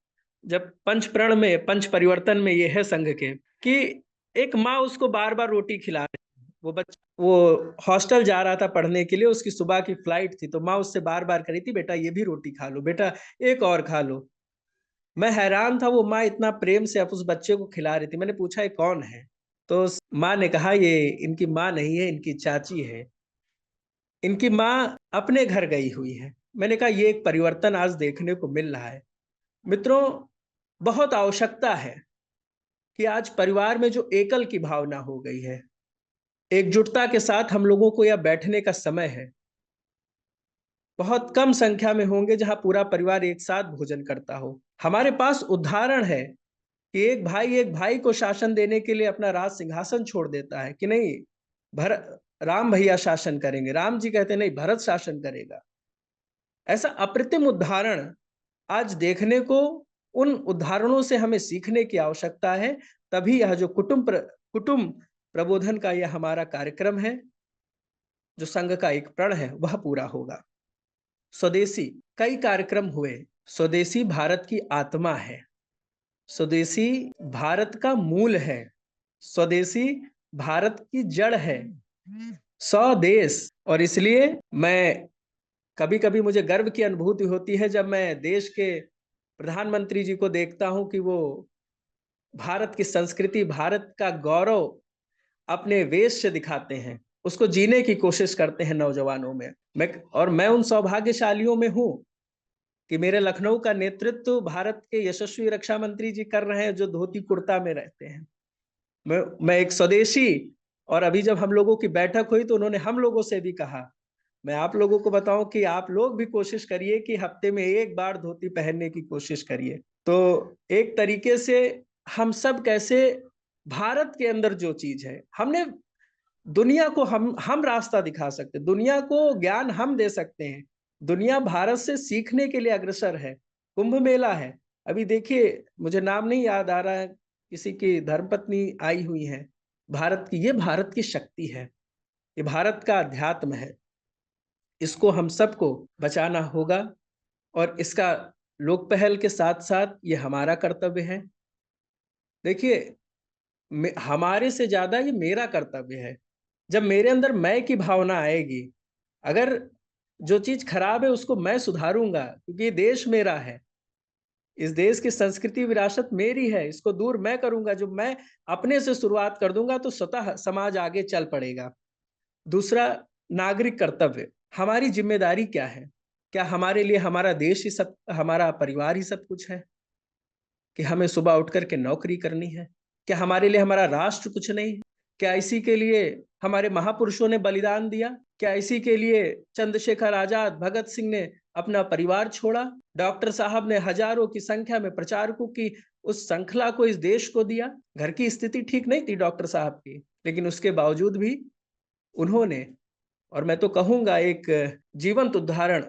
जब पंच परिवर्तन में ये है संघ के, कि एक माँ उसको बार बार रोटी खिला रही, वो हॉस्टल जा रहा था पढ़ने के लिए, उसकी सुबह की फ्लाइट थी, तो माँ उससे बार बार करी थी, बेटा ये भी रोटी खा लो, बेटा एक और खा लो। मैं हैरान था, वो माँ इतना प्रेम से अब उस बच्चे को खिला रही थी। मैंने पूछा ये कौन है? तो माँ ने कहा ये इनकी माँ नहीं है, इनकी चाची है, इनकी माँ अपने घर गई हुई है। मैंने कहा ये एक परिवर्तन आज देखने को मिल रहा है। मित्रों, बहुत आवश्यकता है कि आज परिवार में जो एकल की भावना हो गई है, एकजुटता के साथ हम लोगों को यह बैठने का समय है। बहुत कम संख्या में होंगे जहां पूरा परिवार एक साथ भोजन करता हो। हमारे पास उदाहरण है कि एक भाई को शासन देने के लिए अपना राज सिंहासन छोड़ देता है कि नहीं, राम भैया शासन करेंगे। राम जी कहते नहीं, भरत शासन करेगा। ऐसा अप्रतिम उदाहरण आज देखने को, उन उदाहरणों से हमें सीखने की आवश्यकता है। तभी यह जो कुटुंब प्रबोधन का यह हमारा कार्यक्रम है, जो संघ का एक प्रण है, वह पूरा होगा। स्वदेशी कई कार्यक्रम हुए। स्वदेशी भारत की आत्मा है, स्वदेशी भारत का मूल है, स्वदेशी भारत की जड़ है, स्वदेश। और इसलिए मैं कभी कभी मुझे गर्व की अनुभूति होती है जब मैं देश के प्रधानमंत्री जी को देखता हूं कि वो भारत की संस्कृति, भारत का गौरव अपने वेश से दिखाते हैं, उसको जीने की कोशिश करते हैं नौजवानों में। मैं उन सौभाग्यशालियों में हूं कि मेरे लखनऊ का नेतृत्व भारत के यशस्वी रक्षा मंत्री जी कर रहे हैं, जो धोती कुर्ता में रहते हैं। मैं एक स्वदेशी, और अभी जब हम लोगों की बैठक हुई तो उन्होंने हम लोगों से भी कहा, मैं आप लोगों को बताऊं कि आप लोग भी कोशिश करिए कि हफ्ते में एक बार धोती पहनने की कोशिश करिए। तो एक तरीके से हम सब कैसे भारत के अंदर जो चीज है, हमने दुनिया को हम रास्ता दिखा सकते हैं, दुनिया को ज्ञान हम दे सकते हैं। दुनिया भारत से सीखने के लिए अग्रसर है। कुंभ मेला है, अभी देखिए, मुझे नाम नहीं याद आ रहा है, किसी की धर्मपत्नी आई हुई है भारत की। ये भारत की शक्ति है, ये भारत का अध्यात्म है, इसको हम सबको बचाना होगा। और इसका लोक पहल के साथ साथ ये हमारा कर्तव्य है। देखिए, हमारे से ज्यादा ये मेरा कर्तव्य है। जब मेरे अंदर मैं की भावना आएगी, अगर जो चीज खराब है उसको मैं सुधारूंगा, क्योंकि ये देश मेरा है, इस देश की संस्कृति विरासत मेरी है, इसको दूर मैं करूंगा। जो मैं अपने से शुरुआत कर दूंगा तो स्वतः समाज आगे चल पड़ेगा। दूसरा, नागरिक कर्तव्य, हमारी जिम्मेदारी क्या है? क्या हमारे लिए हमारा देश ही सब, हमारा परिवार ही सब कुछ है कि हमें सुबह उठ करके नौकरी करनी है? क्या हमारे लिए हमारा राष्ट्र कुछ नहीं है? क्या इसी के लिए हमारे महापुरुषों ने बलिदान दिया? क्या इसी के लिए चंद्रशेखर आजाद, भगत सिंह ने अपना परिवार छोड़ा? डॉक्टर साहब ने हजारों की संख्या में प्रचारकों की उस श्रृंखला को इस देश को दिया। घर की स्थिति ठीक नहीं थी डॉक्टर साहब की, लेकिन उसके बावजूद भी उन्होंने, और मैं तो कहूंगा एक जीवंत उदाहरण,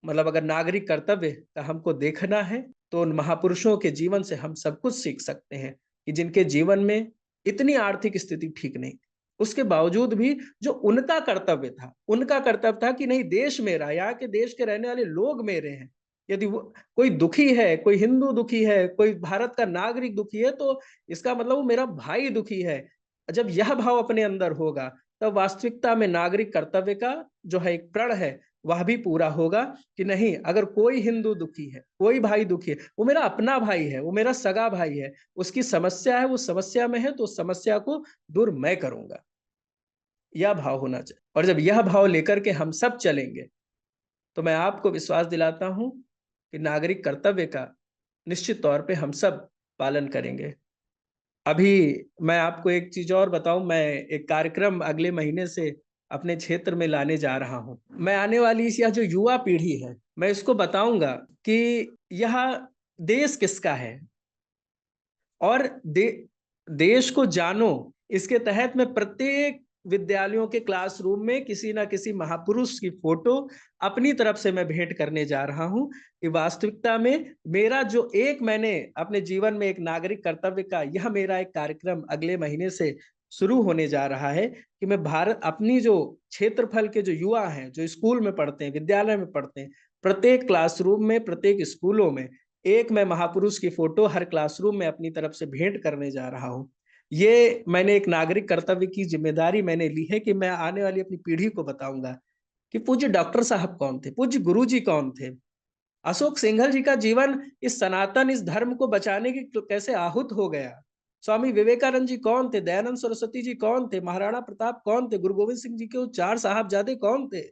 मतलब अगर नागरिक कर्तव्य का हमको देखना है तो उन महापुरुषों के जीवन से हम सब कुछ सीख सकते हैं कि जिनके जीवन में इतनी आर्थिक स्थिति ठीक नहीं, उसके बावजूद भी जो उनका कर्तव्य था, उनका कर्तव्य था कि नहीं, देश मेरा, यहाँ के देश के रहने वाले लोग मेरे हैं। यदि वो कोई दुखी है, कोई हिंदू दुखी है, कोई भारत का नागरिक दुखी है, तो इसका मतलब वो मेरा भाई दुखी है। जब यह भाव अपने अंदर होगा तब वास्तविकता में नागरिक कर्तव्य का जो है एक प्रण है वह भी पूरा होगा कि नहीं, अगर कोई हिंदू दुखी है, कोई भाई दुखी है, वो मेरा अपना भाई है, वो मेरा सगा भाई है, उसकी समस्या है, वो समस्या में है, तो उस समस्या को दूर मैं करूंगा। यह भाव होना चाहिए। और जब यह भाव लेकर के हम सब चलेंगे तो मैं आपको विश्वास दिलाता हूं कि नागरिक कर्तव्य का निश्चित तौर पे हम सब पालन करेंगे। अभी मैं आपको एक चीज और बताऊं, मैं एक कार्यक्रम अगले महीने से अपने क्षेत्र में लाने जा रहा हूं। मैं आने वाली यह जो युवा पीढ़ी है, मैं इसको बताऊंगा कि यह देश किसका है, और देश को जानो। इसके तहत मैं प्रत्येक विद्यालयों के क्लासरूम में किसी ना किसी महापुरुष की फोटो अपनी तरफ से मैं भेंट करने जा रहा हूं कि वास्तविकता में मेरा जो एक मैंने अपने जीवन में एक नागरिक कर्तव्य का यह मेरा एक कार्यक्रम अगले महीने से शुरू होने जा रहा है कि मैं भारत अपनी जो क्षेत्रफल के जो युवा हैं, जो स्कूल में पढ़ते हैं, विद्यालय में पढ़ते हैं, प्रत्येक क्लासरूम में, प्रत्येक स्कूलों में एक मैं महापुरुष की फोटो हर क्लासरूम में अपनी तरफ से भेंट करने जा रहा हूं। ये मैंने एक नागरिक कर्तव्य की जिम्मेदारी मैंने ली है कि मैं आने वाली अपनी पीढ़ी को बताऊंगा कि पूज्य डॉक्टर साहब कौन थे, पूज्य गुरुजी कौन थे, अशोक सिंघल जी का जीवन इस सनातन, इस धर्म को बचाने की कैसे आहूत हो गया, स्वामी विवेकानंद जी कौन थे, दयानंद सरस्वती जी कौन थे, महाराणा प्रताप कौन थे, गुरु गोविंद सिंह जी के 4 साहबजादे कौन थे,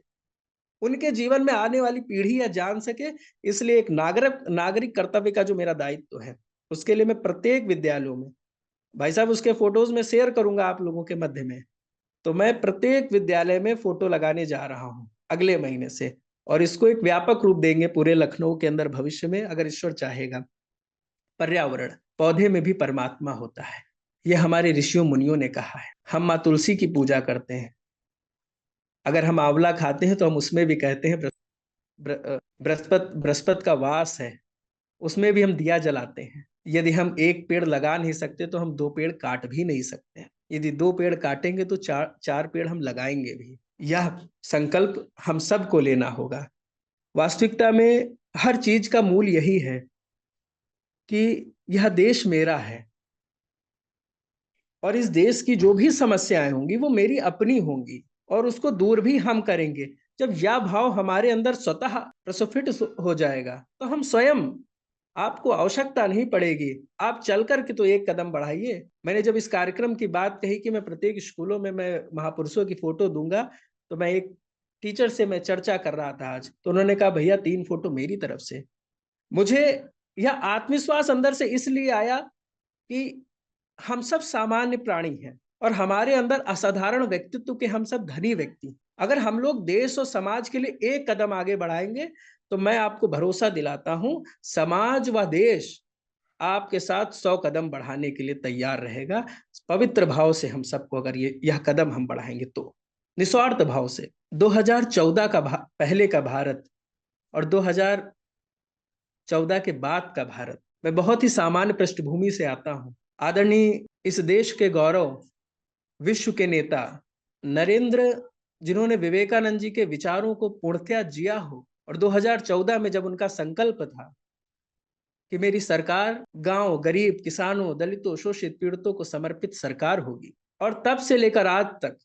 उनके जीवन में आने वाली पीढ़ी या जान सके। इसलिए एक नागरिक कर्तव्य का जो मेरा दायित्व है, उसके लिए मैं प्रत्येक विद्यालयों में, भाई साहब उसके फोटोज में शेयर करूंगा आप लोगों के मध्य में, तो मैं प्रत्येक विद्यालय में फोटो लगाने जा रहा हूं अगले महीने से, और इसको एक व्यापक रूप देंगे पूरे लखनऊ के अंदर भविष्य में, अगर ईश्वर चाहेगा। पर्यावरण, पौधे में भी परमात्मा होता है, यह हमारे ऋषियों मुनियों ने कहा है। हम माँ तुलसी की पूजा करते हैं, अगर हम आंवला खाते हैं तो हम उसमें भी कहते हैं बृहस्पति का वास है, उसमें भी हम दिया जलाते हैं। यदि हम एक पेड़ लगा नहीं सकते तो हम 2 पेड़ काट भी नहीं सकते। यदि 2 पेड़ काटेंगे तो 4 पेड़ हम लगाएंगे भी। यह संकल्प हम सबको लेना होगा। वास्तविकता में हर चीज का मूल यही है कि यह देश मेरा है, और इस देश की जो भी समस्याएं होंगी वो मेरी अपनी होंगी, और उसको दूर भी हम करेंगे। जब यह भाव हमारे अंदर स्वतः प्रस्फुटित हो जाएगा तो हम स्वयं आपको आवश्यकता नहीं पड़ेगी, आप चल करके तो एक कदम बढ़ाइए। मैंने जब इस कार्यक्रम की बात कही कि मैं प्रत्येक स्कूलों में मैं महापुरुषों की फोटो दूंगा, तो मैं एक टीचर से मैं चर्चा कर रहा था आज, तो उन्होंने कहा भैया 3 फोटो मेरी तरफ से। मुझे यह आत्मविश्वास अंदर से इसलिए आया कि हम सब सामान्य प्राणी हैं और हमारे अंदर असाधारण व्यक्तित्व के हम सब धनी व्यक्ति। अगर हम लोग देश और समाज के लिए एक कदम आगे बढ़ाएंगे तो मैं आपको भरोसा दिलाता हूं, समाज व देश आपके साथ 100 कदम बढ़ाने के लिए तैयार रहेगा। पवित्र भाव से हम सबको अगर यह कदम हम बढ़ाएंगे तो निस्वार्थ भाव से। 2014 का पहले का भारत और 2014 के बाद का भारत, मैं बहुत ही सामान्य पृष्ठभूमि से आता हूं। आदरणीय इस देश के गौरव, विश्व के नेता नरेंद्र, जिन्होंने विवेकानंद जी के विचारों को पूर्णतया जिया हो, और 2014 में जब उनका संकल्प था कि मेरी सरकार गांव, गरीब, किसानों, दलितों, शोषित, पीड़ितों को समर्पित सरकार होगी, और तब से लेकर आज तक,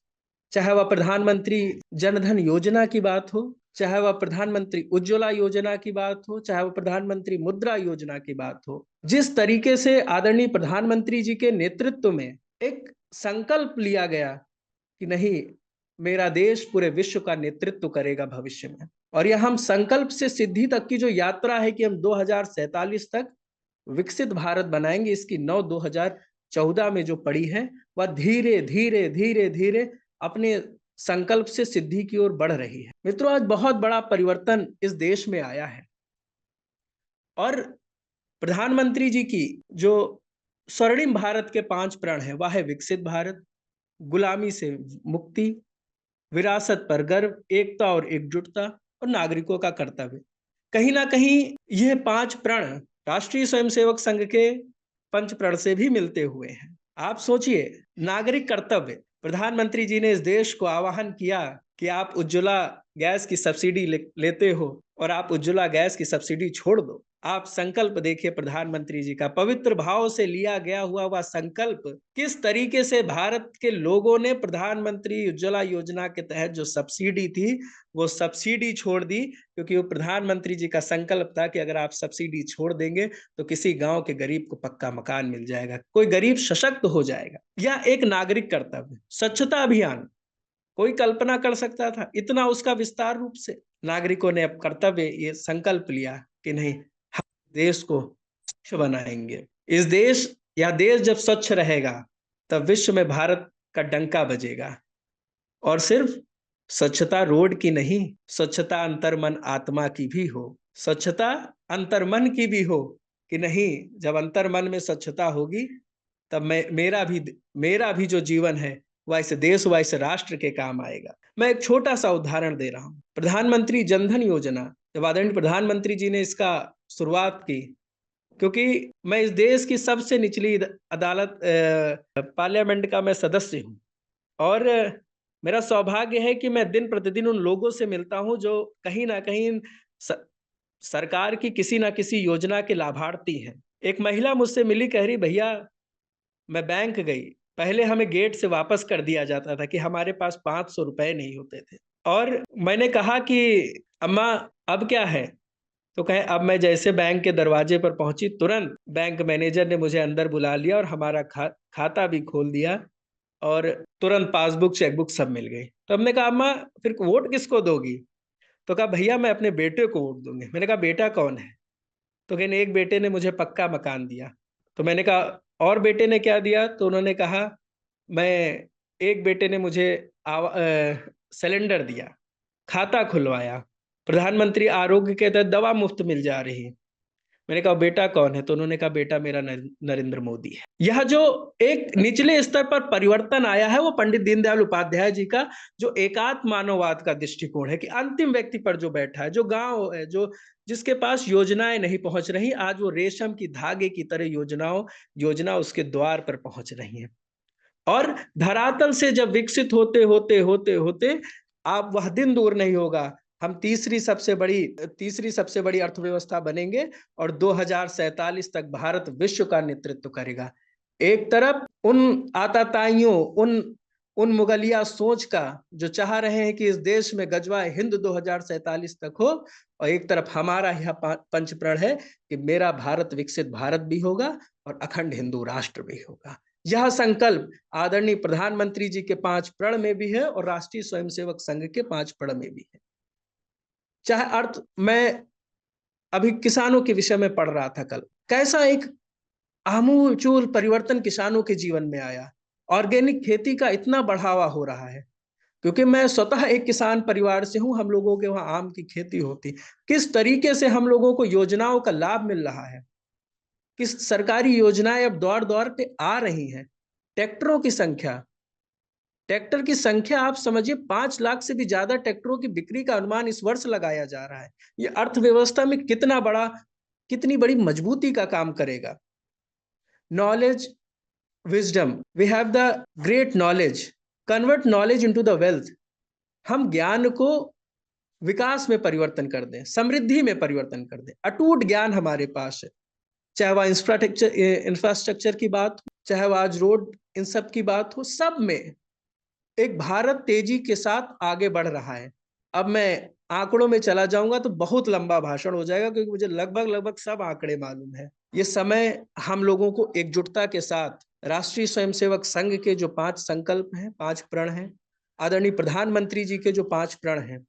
चाहे वह प्रधानमंत्री जनधन योजना की बात हो, चाहे वह प्रधानमंत्री उज्ज्वला योजना की बात हो, चाहे वह प्रधानमंत्री मुद्रा योजना की बात हो, जिस तरीके से आदरणीय प्रधानमंत्री जी के नेतृत्व में एक संकल्प लिया गया कि नहीं, मेरा देश पूरे विश्व का नेतृत्व करेगा भविष्य में, और यह हम संकल्प से सिद्धि तक की जो यात्रा है कि हम 2047 तक विकसित भारत बनाएंगे, इसकी 2014 में जो पड़ी है वह धीरे धीरे धीरे धीरे अपने संकल्प से सिद्धि की ओर बढ़ रही है। मित्रों, आज बहुत बड़ा परिवर्तन इस देश में आया है, और प्रधानमंत्री जी की जो स्वर्णिम भारत के 5 प्रण है, वह है विकसित भारत, गुलामी से मुक्ति, विरासत पर गर्व, एकता और एकजुटता, और नागरिकों का कर्तव्य। कहीं ना कहीं यह 5 प्रण राष्ट्रीय स्वयंसेवक संघ के 5 प्रण से भी मिलते हुए हैं। आप सोचिए, नागरिक कर्तव्य, प्रधानमंत्री जी ने इस देश को आह्वान किया कि आप उज्ज्वला गैस की सब्सिडी लेते हो और आप उज्ज्वला गैस की सब्सिडी छोड़ दो। आप संकल्प देखिए प्रधानमंत्री जी का, पवित्र भाव से लिया गया हुआ वह संकल्प किस तरीके से भारत के लोगों ने प्रधानमंत्री उज्ज्वला योजना के तहत जो सब्सिडी थी वो सब्सिडी छोड़ दी, क्योंकि वो प्रधानमंत्री जी का संकल्प था कि अगर आप सब्सिडी छोड़ देंगे तो किसी गांव के गरीब को पक्का मकान मिल जाएगा, कोई गरीब सशक्त हो जाएगा। यह एक नागरिक कर्तव्य। स्वच्छता अभियान, कोई कल्पना कर सकता था इतना उसका विस्तार रूप से? नागरिकों ने अब कर्तव्य ये संकल्प लिया कि नहीं, हम देश को स्वच्छ बनाएंगे। इस देश या देश जब स्वच्छ रहेगा तब विश्व में भारत का डंका बजेगा। और सिर्फ स्वच्छता रोड की नहीं, स्वच्छता अंतर्मन आत्मा की भी हो, स्वच्छता अंतर्मन की भी हो कि नहीं, जब अंतर्मन में स्वच्छता होगी तब मेरा भी जो जीवन है वह इस देश व इस राष्ट्र के काम आएगा। मैं एक छोटा सा उदाहरण दे रहा हूं। प्रधानमंत्री जनधन योजना, जब आदरणीय प्रधानमंत्री जी ने इसका शुरुआत की, क्योंकि मैं इस देश की सबसे निचली अदालत पार्लियामेंट का मैं सदस्य हूं, और मेरा सौभाग्य है कि मैं दिन प्रतिदिन उन लोगों से मिलता हूं जो कहीं ना कहीं सरकार की किसी ना किसी योजना के लाभार्थी हैं। एक महिला मुझसे मिली, कह रही भैया मैं बैंक गई, पहले हमें गेट से वापस कर दिया जाता था कि हमारे पास 500 रुपए नहीं होते थे, और मैंने कहा कि अम्मा अब क्या है? तो कहे अब मैं जैसे बैंक के दरवाजे पर पहुंची, तुरंत बैंक मैनेजर ने मुझे अंदर बुला लिया और हमारा खाता भी खोल दिया, और तुरंत पासबुक, चेकबुक सब मिल गई। तो हमने कहा अम्मा फिर वोट किसको दोगी? तो कहा भैया मैं अपने बेटे को वोट दूंगी। मैंने कहा बेटा कौन है? तो कहने एक बेटे ने मुझे पक्का मकान दिया। तो मैंने कहा और बेटे ने क्या दिया? तो उन्होंने कहा एक बेटे ने मुझे सिलेंडर दिया, खाता खुलवाया, प्रधानमंत्री आरोग्य के तहत दवा मुफ्त मिल जा रही है। मैंने कहा बेटा कौन है? तो उन्होंने कहा बेटा मेरा नरेंद्र मोदी है। यह जो एक निचले स्तर पर परिवर्तन आया है वो पंडित दीनदयाल उपाध्याय जी का जो एकात्म मानववाद का दृष्टिकोण है कि अंतिम व्यक्ति पर जो बैठा है, जो गांव है, जो जिसके पास योजनाएं नहीं पहुंच रही, आज वो रेशम की धागे की तरह योजना उसके द्वार पर पहुंच रही है। और धरातल से जब विकसित होते होते होते होते आप वह दिन दूर नहीं होगा, हम तीसरी सबसे बड़ी अर्थव्यवस्था बनेंगे और 2047 तक भारत विश्व का नेतृत्व करेगा। एक तरफ उन आताताइयों, उन मुगलिया सोच का जो चाह रहे हैं कि इस देश में गजवा हिंद 2047 तक हो, और एक तरफ हमारा यह पंचप्रण है कि मेरा भारत विकसित भारत भी होगा और अखंड हिंदू राष्ट्र भी होगा। यह संकल्प आदरणीय प्रधानमंत्री जी के 5 प्रण में भी है और राष्ट्रीय स्वयंसेवक संघ के 5 प्रण में भी है। चाहे अर्थ, मैं अभी किसानों के विषय में पढ़ रहा था कल, कैसा एक आमूलचूल परिवर्तन किसानों के जीवन में आया। ऑर्गेनिक खेती का इतना बढ़ावा हो रहा है, क्योंकि मैं स्वतः एक किसान परिवार से हूं। हम लोगों के वहां आम की खेती होती, किस तरीके से हम लोगों को योजनाओं का लाभ मिल रहा है, किस सरकारी योजनाएं अब दौर दौर पे आ रही हैं। ट्रैक्टर की संख्या आप समझिए 5 लाख से भी ज्यादा ट्रैक्टरों की बिक्री का अनुमान इस वर्ष लगाया जा रहा है। ये अर्थव्यवस्था में कितनी बड़ी मजबूती का काम करेगा। Knowledge, wisdom, we have the great knowledge, convert knowledge into the wealth. हम ज्ञान को विकास में परिवर्तन कर दें, समृद्धि में परिवर्तन कर दें। अटूट ज्ञान हमारे पास है, चाहे वह इंफ्रास्ट्रक्चर की बात हो, चाहे वह आज रोड, इन सब की बात हो, सब में एक भारत तेजी के साथ आगे बढ़ रहा है। अब मैं आंकड़ों में चला जाऊंगा तो बहुत लंबा भाषण हो जाएगा, क्योंकि मुझे लगभग सब आंकड़े मालूम है। ये समय हम लोगों को एकजुटता के साथ राष्ट्रीय स्वयंसेवक संघ के जो 5 संकल्प हैं, 5 प्रण हैं, आदरणीय प्रधानमंत्री जी के जो 5 प्रण हैं,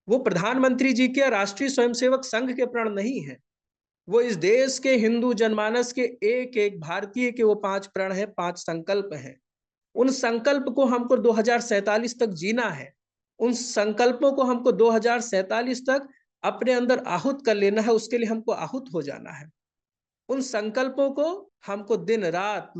वो प्रधानमंत्री जी के राष्ट्रीय स्वयंसेवक संघ के प्रण नहीं है, वो इस देश के हिंदू जनमानस के एक एक भारतीय के वो 5 प्रण है, 5 संकल्प हैं। उन संकल्प को हमको 2047 तक जीना है। उन संकल्पों को हमको 2047 तक अपने अंदर आहूत कर लेना है। उसके लिए हमको आहूत हो जाना है। उन संकल्पों को हमको दिन रात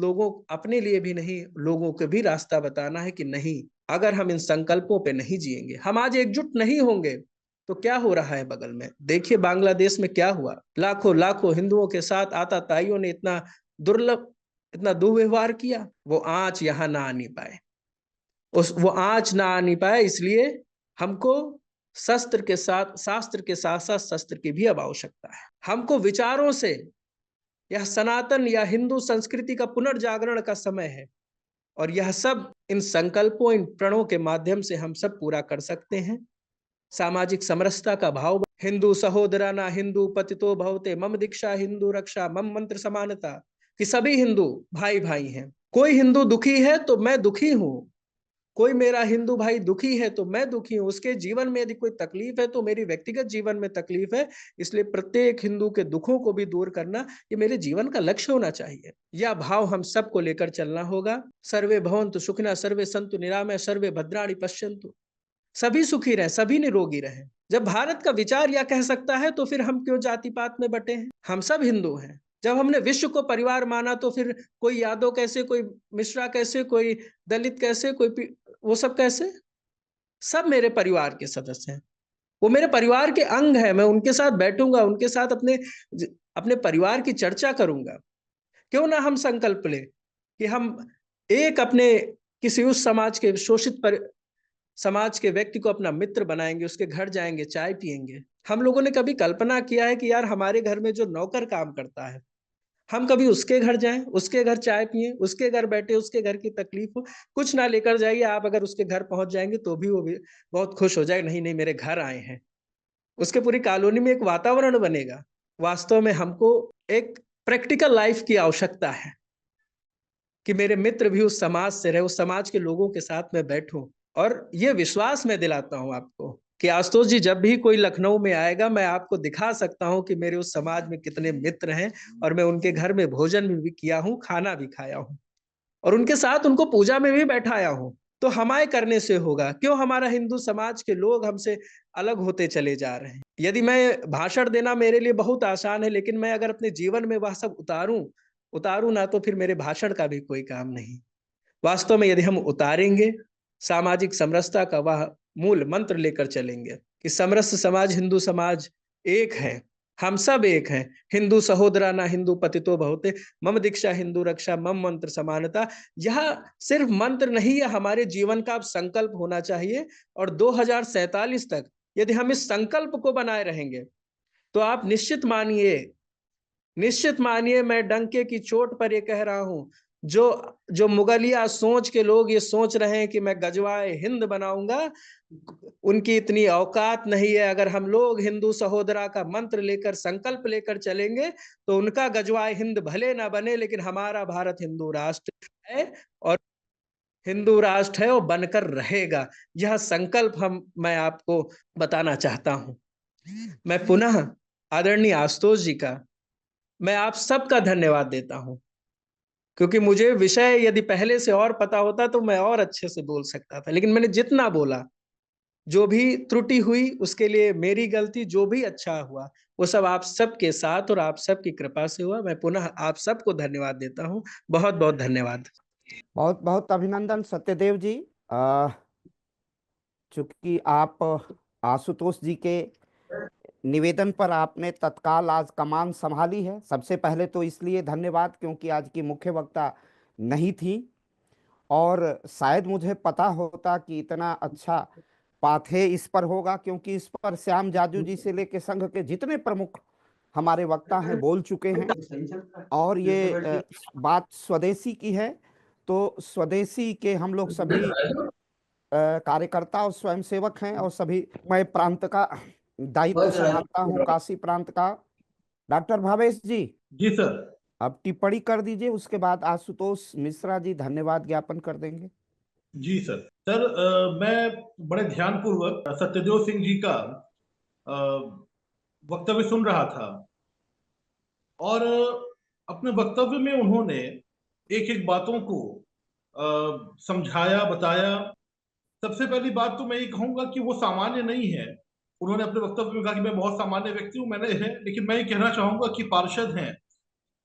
अपने लिए भी नहीं, लोगों को भी रास्ता बताना है कि नहीं, अगर हम इन संकल्पों पे नहीं जिएंगे, हम आज एकजुट नहीं होंगे तो क्या हो रहा है बगल में। देखिए बांग्लादेश में क्या हुआ, लाखों हिंदुओं के साथ आतताइयों ने इतना दुर्व्यवहार किया। वो आंच यहाँ ना आनी पाए, वो आंच ना आनी पाए, इसलिए हमको शास्त्र के साथ साथ शस्त्र की भी अब आवश्यकता है। हमको विचारों से यह सनातन या हिंदू संस्कृति का पुनर्जागरण का समय है, और यह सब इन संकल्पों, इन प्रणों के माध्यम से हम सब पूरा कर सकते हैं। सामाजिक समरसता का भाव, हिंदू सहोदरा ना हिंदू पतितो भवते, मम दीक्षा हिंदू रक्षा, मम मंत्र समानता, कि सभी हिंदू भाई भाई हैं। कोई हिंदू दुखी है तो मैं दुखी हूं, कोई मेरा हिंदू भाई दुखी है तो मैं दुखी हूं। उसके जीवन में यदि कोई तकलीफ है तो मेरी व्यक्तिगत जीवन में तकलीफ है, इसलिए प्रत्येक हिंदू के दुखों को भी दूर करना ये मेरे जीवन का लक्ष्य होना चाहिए। यह भाव हम सबको लेकर चलना होगा। सर्वे भवन्तु सुखिनः, सर्वे सन्तु निरामया, सर्वे भद्राणि पश्यन्तु। सभी सुखी रहे, सभी निरोगी रहे। जब भारत का विचार यह कह सकता है तो फिर हम क्यों जाति पात में बटे हैं? हम सब हिंदू हैं। जब हमने विश्व को परिवार माना तो फिर कोई यादव कैसे, कोई मिश्रा कैसे, कोई दलित कैसे, वो सब कैसे? सब मेरे परिवार के सदस्य हैं, वो मेरे परिवार के अंग हैं। मैं उनके साथ बैठूंगा, उनके साथ अपने परिवार की चर्चा करूंगा। क्यों ना हम संकल्प ले कि हम एक अपने किसी उस समाज के शोषित समाज के व्यक्ति को अपना मित्र बनाएंगे, उसके घर जाएंगे, चाय पिएंगे। हम लोगों ने कभी कल्पना किया है कि यार हमारे घर में जो नौकर काम करता है, हम कभी उसके घर जाएं, उसके घर चाय पिए, उसके घर बैठे, उसके घर की तकलीफ हो, कुछ ना लेकर जाइए आप। अगर उसके घर पहुंच जाएंगे तो भी वो भी बहुत खुश हो जाएगा, नहीं मेरे घर आए हैं। उसके पूरी कॉलोनी में एक वातावरण बनेगा। वास्तव में हमको एक प्रैक्टिकल लाइफ की आवश्यकता है कि मेरे मित्र भी उस समाज से रहे, उस समाज के लोगों के साथ में बैठूं। और ये विश्वास मैं दिलाता हूं आपको कि आशुतोष जी जब भी कोई लखनऊ में आएगा, मैं आपको दिखा सकता हूं कि मेरे उस समाज में कितने मित्र हैं, और मैं उनके घर में भोजन भी किया हूं, खाना भी खाया हूं, और उनके साथ उनको पूजा में भी बैठाया हूं। तो हमारे करने से होगा क्यों हमारा हिंदू समाज के लोग हमसे अलग होते चले जा रहे हैं? यदि मैं भाषण देना मेरे लिए बहुत आसान है, लेकिन मैं अगर अपने जीवन में वह सब उतारूं ना, तो फिर मेरे भाषण का भी कोई काम नहीं। वास्तव में यदि हम उतारेंगे, सामाजिक समरसता का वह मूल मंत्र लेकर चलेंगे कि समरस समाज, हिंदू समाज एक है, हम सब एक हैं। हिंदू सहोदरा ना हिंदू पतितो भवते, मम दीक्षा हिंदू रक्षा, मम मंत्र समानता। यह सिर्फ मंत्र नहीं, यह हमारे जीवन का संकल्प होना चाहिए। और 2047 तक यदि हम इस संकल्प को बनाए रहेंगे तो आप निश्चित मानिए, मैं डंके की चोट पर यह कह रहा हूं, जो मुगलिया सोच के लोग ये सोच रहे हैं कि मैं गजवाए हिंद बनाऊंगा, उनकी इतनी औकात नहीं है। अगर हम लोग हिंदू सहोदरा का मंत्र लेकर, संकल्प लेकर चलेंगे तो उनका गजवाए हिंद भले ना बने, लेकिन हमारा भारत हिंदू राष्ट्र है और हिंदू राष्ट्र है और बनकर रहेगा। यह संकल्प मैं आपको बताना चाहता हूं। मैं पुनः आदरणीय आशुतोष जी का, मैं आप सबका धन्यवाद देता हूं, क्योंकि मुझे विषय यदि पहले से और पता होता तो मैं और अच्छे से बोल सकता था, लेकिन मैंने जितना बोला, जो भी त्रुटि हुई उसके लिए मेरी गलती, जो भी अच्छा हुआ वो सब आप सबके साथ और आप सबकी कृपा से हुआ। मैं पुनः आप सबको धन्यवाद देता हूं। बहुत बहुत धन्यवाद। बहुत बहुत अभिनंदन सत्यदेव जी। चूंकि आप आशुतोष जी के निवेदन पर आपने तत्काल आज कमान संभाली है, सबसे पहले तो इसलिए धन्यवाद क्योंकि आज की मुख्य वक्ता नहीं थी, और शायद मुझे पता होता कि इतना अच्छा पाथे इस पर होगा, क्योंकि इस पर श्याम जाजू जी से लेकर संघ के जितने प्रमुख हमारे वक्ता हैं बोल चुके हैं। और ये बात स्वदेशी की है, तो स्वदेशी के हम लोग सभी कार्यकर्ता और स्वयंसेवक हैं, और सभी, मैं प्रांत का दायित्व संभालता हूं, काशी प्रांत का। डॉक्टर भावेश जी, जी सर। अब टिप्पणी कर दीजिए, उसके बाद आशुतोष मिश्रा जी धन्यवाद ज्ञापन कर देंगे। जी सर। सर मैं बड़े ध्यानपूर्वक सत्यदेव सिंह जी का वक्तव्य सुन रहा था, और अपने वक्तव्य में उन्होंने एक एक बातों को समझाया, बताया। सबसे पहली बात तो मैं ये कहूंगा कि वो सामान्य नहीं है। उन्होंने अपने वक्तव्य में कहा कि मैं बहुत सामान्य व्यक्ति हूं, मैंने है, लेकिन मैं ये कहना चाहूंगा कि पार्षद हैं,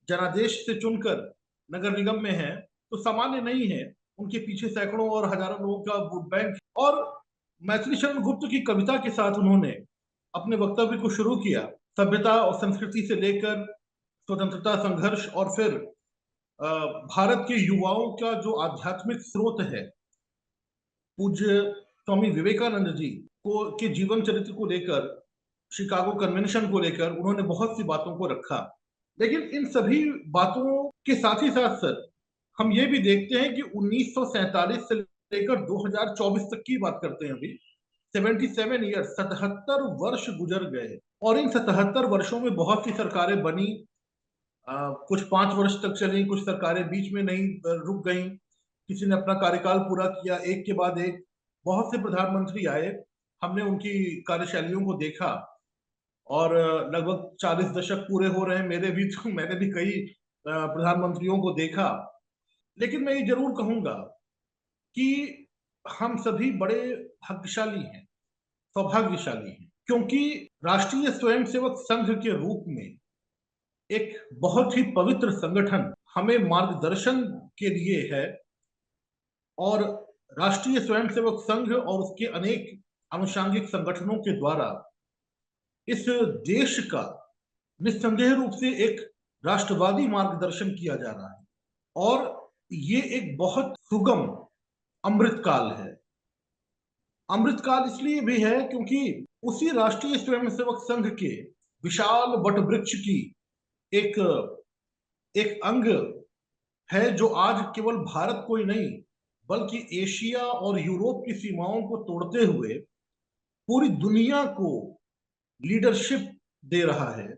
जनादेश से चुनकर नगर निगम में हैं, तो सामान्य नहीं है। उनके पीछे सैकड़ों और हजारों लोगों का वोट बैंक। और मैथिली शरण गुप्त की कविता के साथ उन्होंने अपने वक्तव्य को शुरू किया, सभ्यता और संस्कृति से लेकर स्वतंत्रता संघर्ष, और फिर भारत के युवाओं का जो आध्यात्मिक स्रोत है, पूज्य स्वामी विवेकानंद जी को के जीवन चरित्र को लेकर, शिकागो कन्वेंशन को लेकर उन्होंने बहुत सी बातों को रखा। लेकिन इन सभी बातों के साथ ही साथ सर, हम ये भी देखते हैं कि 1947 से लेकर 2024 तक की बात करते हैं अभी, 77 ईयर्स, 77 वर्ष गुजर गए, और इन 77 वर्षों में बहुत सी सरकारें बनी। कुछ 5 वर्ष तक चली, कुछ सरकारें बीच में नहीं रुक गई, किसी ने अपना कार्यकाल पूरा किया, एक के बाद एक बहुत से प्रधानमंत्री आए, हमने उनकी कार्यशैलियों को देखा, और लगभग 40 दशक पूरे हो रहे हैं मेरे भी, तो मैंने भी कई प्रधानमंत्रियों को देखा। लेकिन मैं ये जरूर कहूंगा कि हम सभी बड़े भाग्यशाली हैं, सौभाग्यशाली हैं, क्योंकि राष्ट्रीय स्वयंसेवक संघ के रूप में एक बहुत ही पवित्र संगठन हमें मार्गदर्शन के लिए है, और राष्ट्रीय स्वयंसेवक संघ और उसके अनेक आनुषांगिक संगठनों के द्वारा इस देश का निस्संदेह रूप से एक राष्ट्रवादी मार्गदर्शन किया जा रहा है, और ये एक बहुत सुगम अमृतकाल है। अमृतकाल इसलिए भी है क्योंकि उसी राष्ट्रीय स्वयंसेवक संघ के विशाल वटवृक्ष की एक एक अंग है, जो आज केवल भारत को ही नहीं बल्कि एशिया और यूरोप की सीमाओं को तोड़ते हुए पूरी दुनिया को लीडरशिप दे रहा है।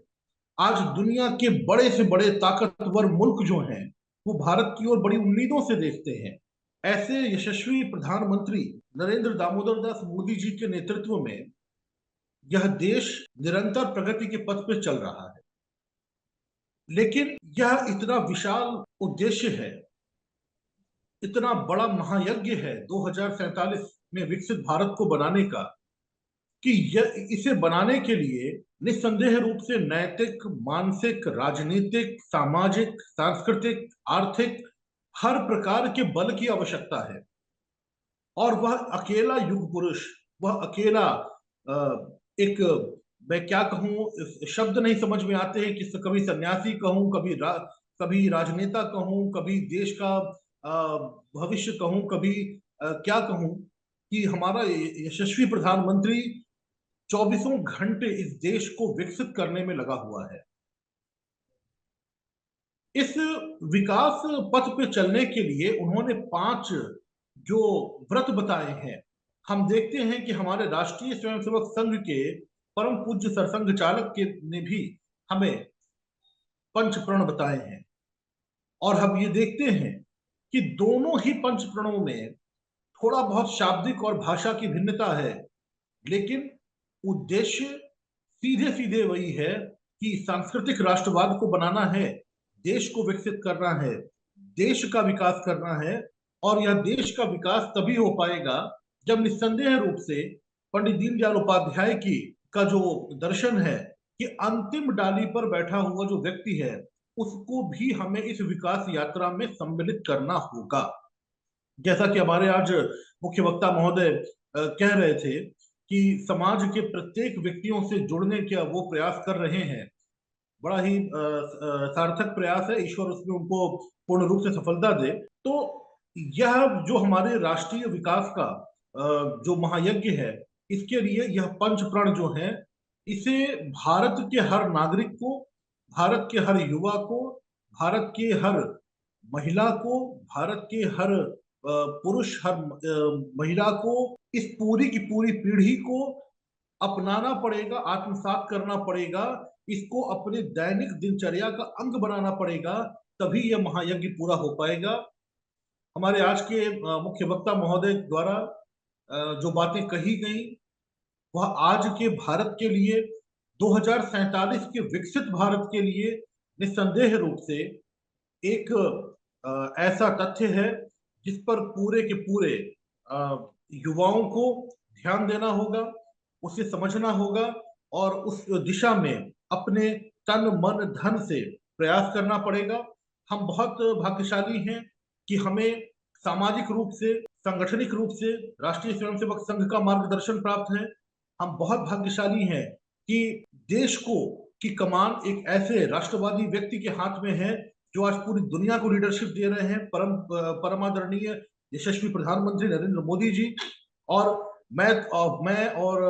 आज दुनिया के बड़े से बड़े ताकतवर मुल्क जो हैं, वो भारत की ओर बड़ी उम्मीदों से देखते हैं। ऐसे यशस्वी प्रधानमंत्री नरेंद्र दामोदर दास मोदी जी के नेतृत्व में यह देश निरंतर प्रगति के पथ पर चल रहा है। लेकिन यह इतना विशाल उद्देश्य है, इतना बड़ा महायज्ञ है 2047 में विकसित भारत को बनाने का, कि इसे बनाने के लिए निस्संदेह रूप से नैतिक, मानसिक, राजनीतिक, सामाजिक, सांस्कृतिक, आर्थिक, हर प्रकार के बल की आवश्यकता है। और वह अकेला युग पुरुष, वह अकेला एक, मैं क्या कहूं, शब्द नहीं समझ में आते हैं कि कभी सन्यासी कहूं, कभी राजनेता कहूं, कभी देश का भविष्य कहूं, कभी क्या कहूं, कि हमारा यशस्वी प्रधानमंत्री 24 घंटे इस देश को विकसित करने में लगा हुआ है। इस विकास पथ पे चलने के लिए उन्होंने 5 जो व्रत बताए हैं। हम देखते हैं कि हमारे राष्ट्रीय स्वयंसेवक संघ के परम पूज्य सरसंघ चालक के ने भी हमें पंच प्रण बताए हैं, और हम ये देखते हैं कि दोनों ही पंच प्रणों में थोड़ा बहुत शाब्दिक और भाषा की भिन्नता है, लेकिन उद्देश्य सीधे सीधे वही है कि सांस्कृतिक राष्ट्रवाद को बनाना है, देश को विकसित करना है, देश का विकास करना है। और यह देश का विकास तभी हो पाएगा जब निस्संदेह रूप से पंडित दीनदयाल उपाध्याय की का जो दर्शन है कि अंतिम डाली पर बैठा हुआ जो व्यक्ति है उसको भी हमें इस विकास यात्रा में सम्मिलित करना होगा। जैसा कि हमारे आज मुख्य वक्ता महोदय कह रहे थे कि समाज के प्रत्येक व्यक्तियों से जुड़ने का वो प्रयास कर रहे हैं, बड़ा ही सार्थक प्रयास है, ईश्वर उसमें उनको पूर्ण रूप से सफलता दे। तो यह जो हमारे राष्ट्रीय विकास का जो महायज्ञ है, इसके लिए यह पंच प्रण जो है, इसे भारत के हर नागरिक को, भारत के हर युवा को, भारत के हर महिला को, भारत के हर पुरुष, हर महिला को, इस पूरी की पूरी पीढ़ी को अपनाना पड़ेगा, आत्मसात करना पड़ेगा, इसको अपने दैनिक दिनचर्या का अंग बनाना पड़ेगा, तभी यह महायज्ञ पूरा हो पाएगा। हमारे आज के मुख्य वक्ता महोदय द्वारा जो बातें कही गई वह आज के भारत के लिए, 2047 के विकसित भारत के लिए निस्संदेह रूप से एक ऐसा तथ्य है जिस पर पूरे के पूरे युवाओं को ध्यान देना होगा, उसे समझना होगा और उस दिशा में अपने तन मन धन से प्रयास करना पड़ेगा। हम बहुत भाग्यशाली हैं कि हमें सामाजिक रूप से, सांगठनिक रूप से राष्ट्रीय स्वयंसेवक संघ का मार्गदर्शन प्राप्त है। हम बहुत भाग्यशाली हैं कि देश को की कमान एक ऐसे राष्ट्रवादी व्यक्ति के हाथ में है जो आज पूरी दुनिया को लीडरशिप दे रहे हैं, परमादरणीय यशस्वी प्रधानमंत्री नरेंद्र मोदी जी। और मैं और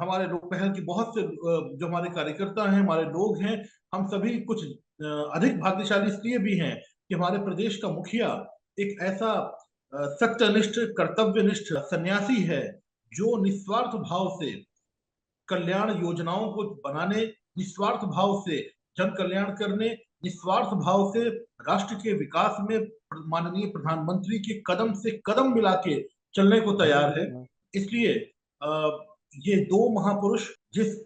हमारे लोक पहल की बहुत से जो हमारे कार्यकर्ता हैं, हमारे लोग हैं, हम सभी कुछ अधिक भाग्यशाली इसलिए भी हैं कि हमारे प्रदेश का मुखिया एक ऐसा सत्यनिष्ठ, कर्तव्यनिष्ठ सन्यासी है जो निस्वार्थ भाव से कल्याण योजनाओं को बनाने, निस्वार्थ भाव से जन कल्याण करने, निस्वार्थ भाव से राष्ट्र के विकास में माननीय प्रधानमंत्री के कदम से कदम मिला के चलने को तैयार है। इसलिए ये दो महापुरुष जिस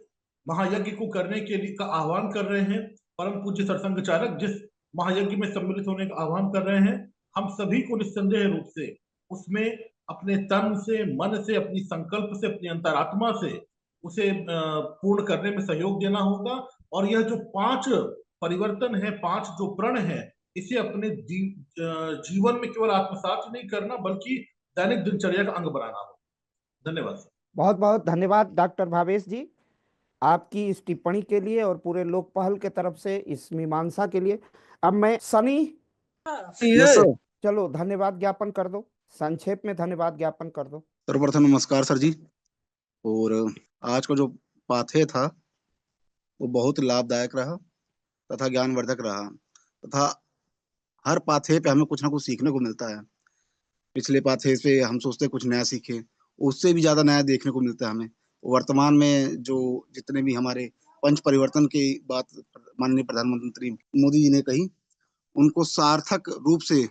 महायज्ञ को करने के लिए का आह्वान कर रहे हैं, परम पूज्य सरसंघ चालक जिस महायज्ञ में सम्मिलित होने का आह्वान कर रहे हैं, हम सभी को निस्संदेह रूप से उसमें अपने तन से, मन से, अपनी संकल्प से, अपनी अंतरात्मा से उसे पूर्ण करने में सहयोग देना होगा। और यह जो 5 परिवर्तन है, 5 जो प्रण है, इसे अपने जीवन में केवल आत्मसात नहीं करना बल्कि दैनिक दिनचर्या का अंग बनाना होगा। धन्यवाद। बहुत बहुत धन्यवाद डॉक्टर भावेश जी, आपकी इस टिप्पणी के लिए और पूरे लोक पहल के तरफ से इस मीमांसा के लिए। अब मैं सनी, चलो धन्यवाद ज्ञापन कर दो, संक्षेप में धन्यवाद ज्ञापन कर दो। सर्वप्रथम नमस्कार सर जी। और आज का जो पाथेय था वो बहुत लाभदायक रहा तथा ज्ञानवर्धक रहा, तथा हर पाथेय पे हमें कुछ ना कुछ सीखने को मिलता है। पिछले पाथेय से हम सोचते कुछ नया सीखे, उससे भी ज्यादा नया देखने को मिलता है हमें। वर्तमान में जो जितने भी हमारे पंच परिवर्तन की बात माननीय प्रधानमंत्री मोदी जी ने कही, उनको सार्थक रूप से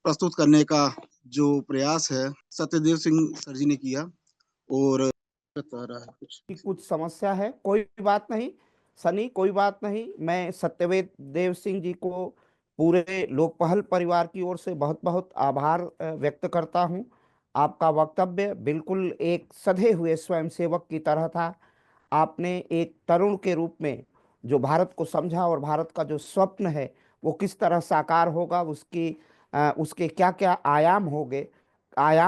प्रस्तुत करने का जो प्रयास है सत्यदेव सिंह सर जी ने किया। और कुछ समस्या है, कोई बात नहीं सनी, कोई बात नहीं। मैं सत्यवेद देव सिंह जी को पूरे लोक पहल परिवार की ओर से बहुत बहुत आभार व्यक्त करता हूं। आपका वक्तव्य बिल्कुल एक सधे हुए स्वयंसेवक की तरह था। आपने एक तरुण के रूप में जो भारत को समझा और भारत का जो स्वप्न है वो किस तरह साकार होगा, उसके क्या क्या आयाम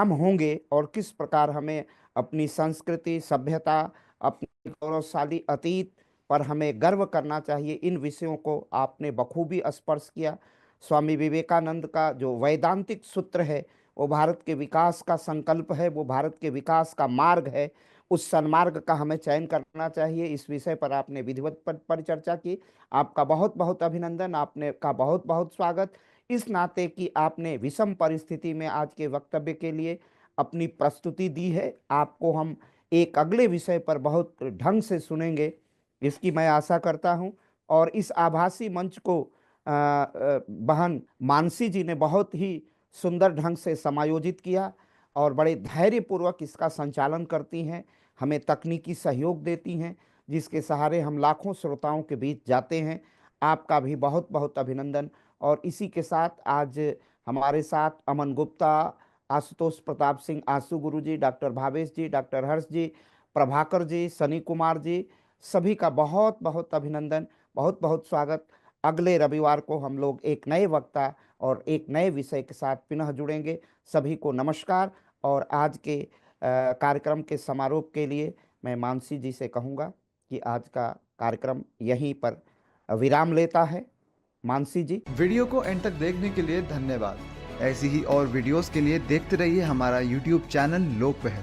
होंगे और किस प्रकार हमें अपनी संस्कृति, सभ्यता, अपने गौरवशाली अतीत पर हमें गर्व करना चाहिए, इन विषयों को आपने बखूबी स्पर्श किया। स्वामी विवेकानंद का जो वैदांतिक सूत्र है, वो भारत के विकास का संकल्प है, वो भारत के विकास का मार्ग है। उस सन्मार्ग का हमें चयन करना चाहिए। इस विषय पर आपने विधिवत परिचर्चा की, आपका बहुत बहुत अभिनंदन, आपने का बहुत बहुत स्वागत। इस नाते कि आपने विषम परिस्थिति में आज के वक्तव्य के लिए अपनी प्रस्तुति दी है। आपको हम एक अगले विषय पर बहुत ढंग से सुनेंगे, इसकी मैं आशा करता हूं। और इस आभासी मंच को बहन मानसी जी ने बहुत ही सुंदर ढंग से समायोजित किया और बड़े धैर्यपूर्वक इसका संचालन करती हैं, हमें तकनीकी सहयोग देती हैं, जिसके सहारे हम लाखों श्रोताओं के बीच जाते हैं। आपका भी बहुत बहुत अभिनंदन। और इसी के साथ आज हमारे साथ अमन गुप्ता, आशुतोष प्रताप सिंह आशु गुरु जी, डॉक्टर भावेश जी, डॉक्टर हर्ष जी, प्रभाकर जी, सनी कुमार जी, सभी का बहुत बहुत अभिनंदन, बहुत बहुत स्वागत। अगले रविवार को हम लोग एक नए वक्ता और एक नए विषय के साथ पुनः जुड़ेंगे। सभी को नमस्कार। और आज के कार्यक्रम के समारोह के लिए मैं मानसी जी से कहूँगा कि आज का कार्यक्रम यहीं पर विराम लेता है। मानसी जी। वीडियो को एंड तक देखने के लिए धन्यवाद। ऐसी ही और वीडियोस के लिए देखते रहिए हमारा YouTube चैनल लोक पहल।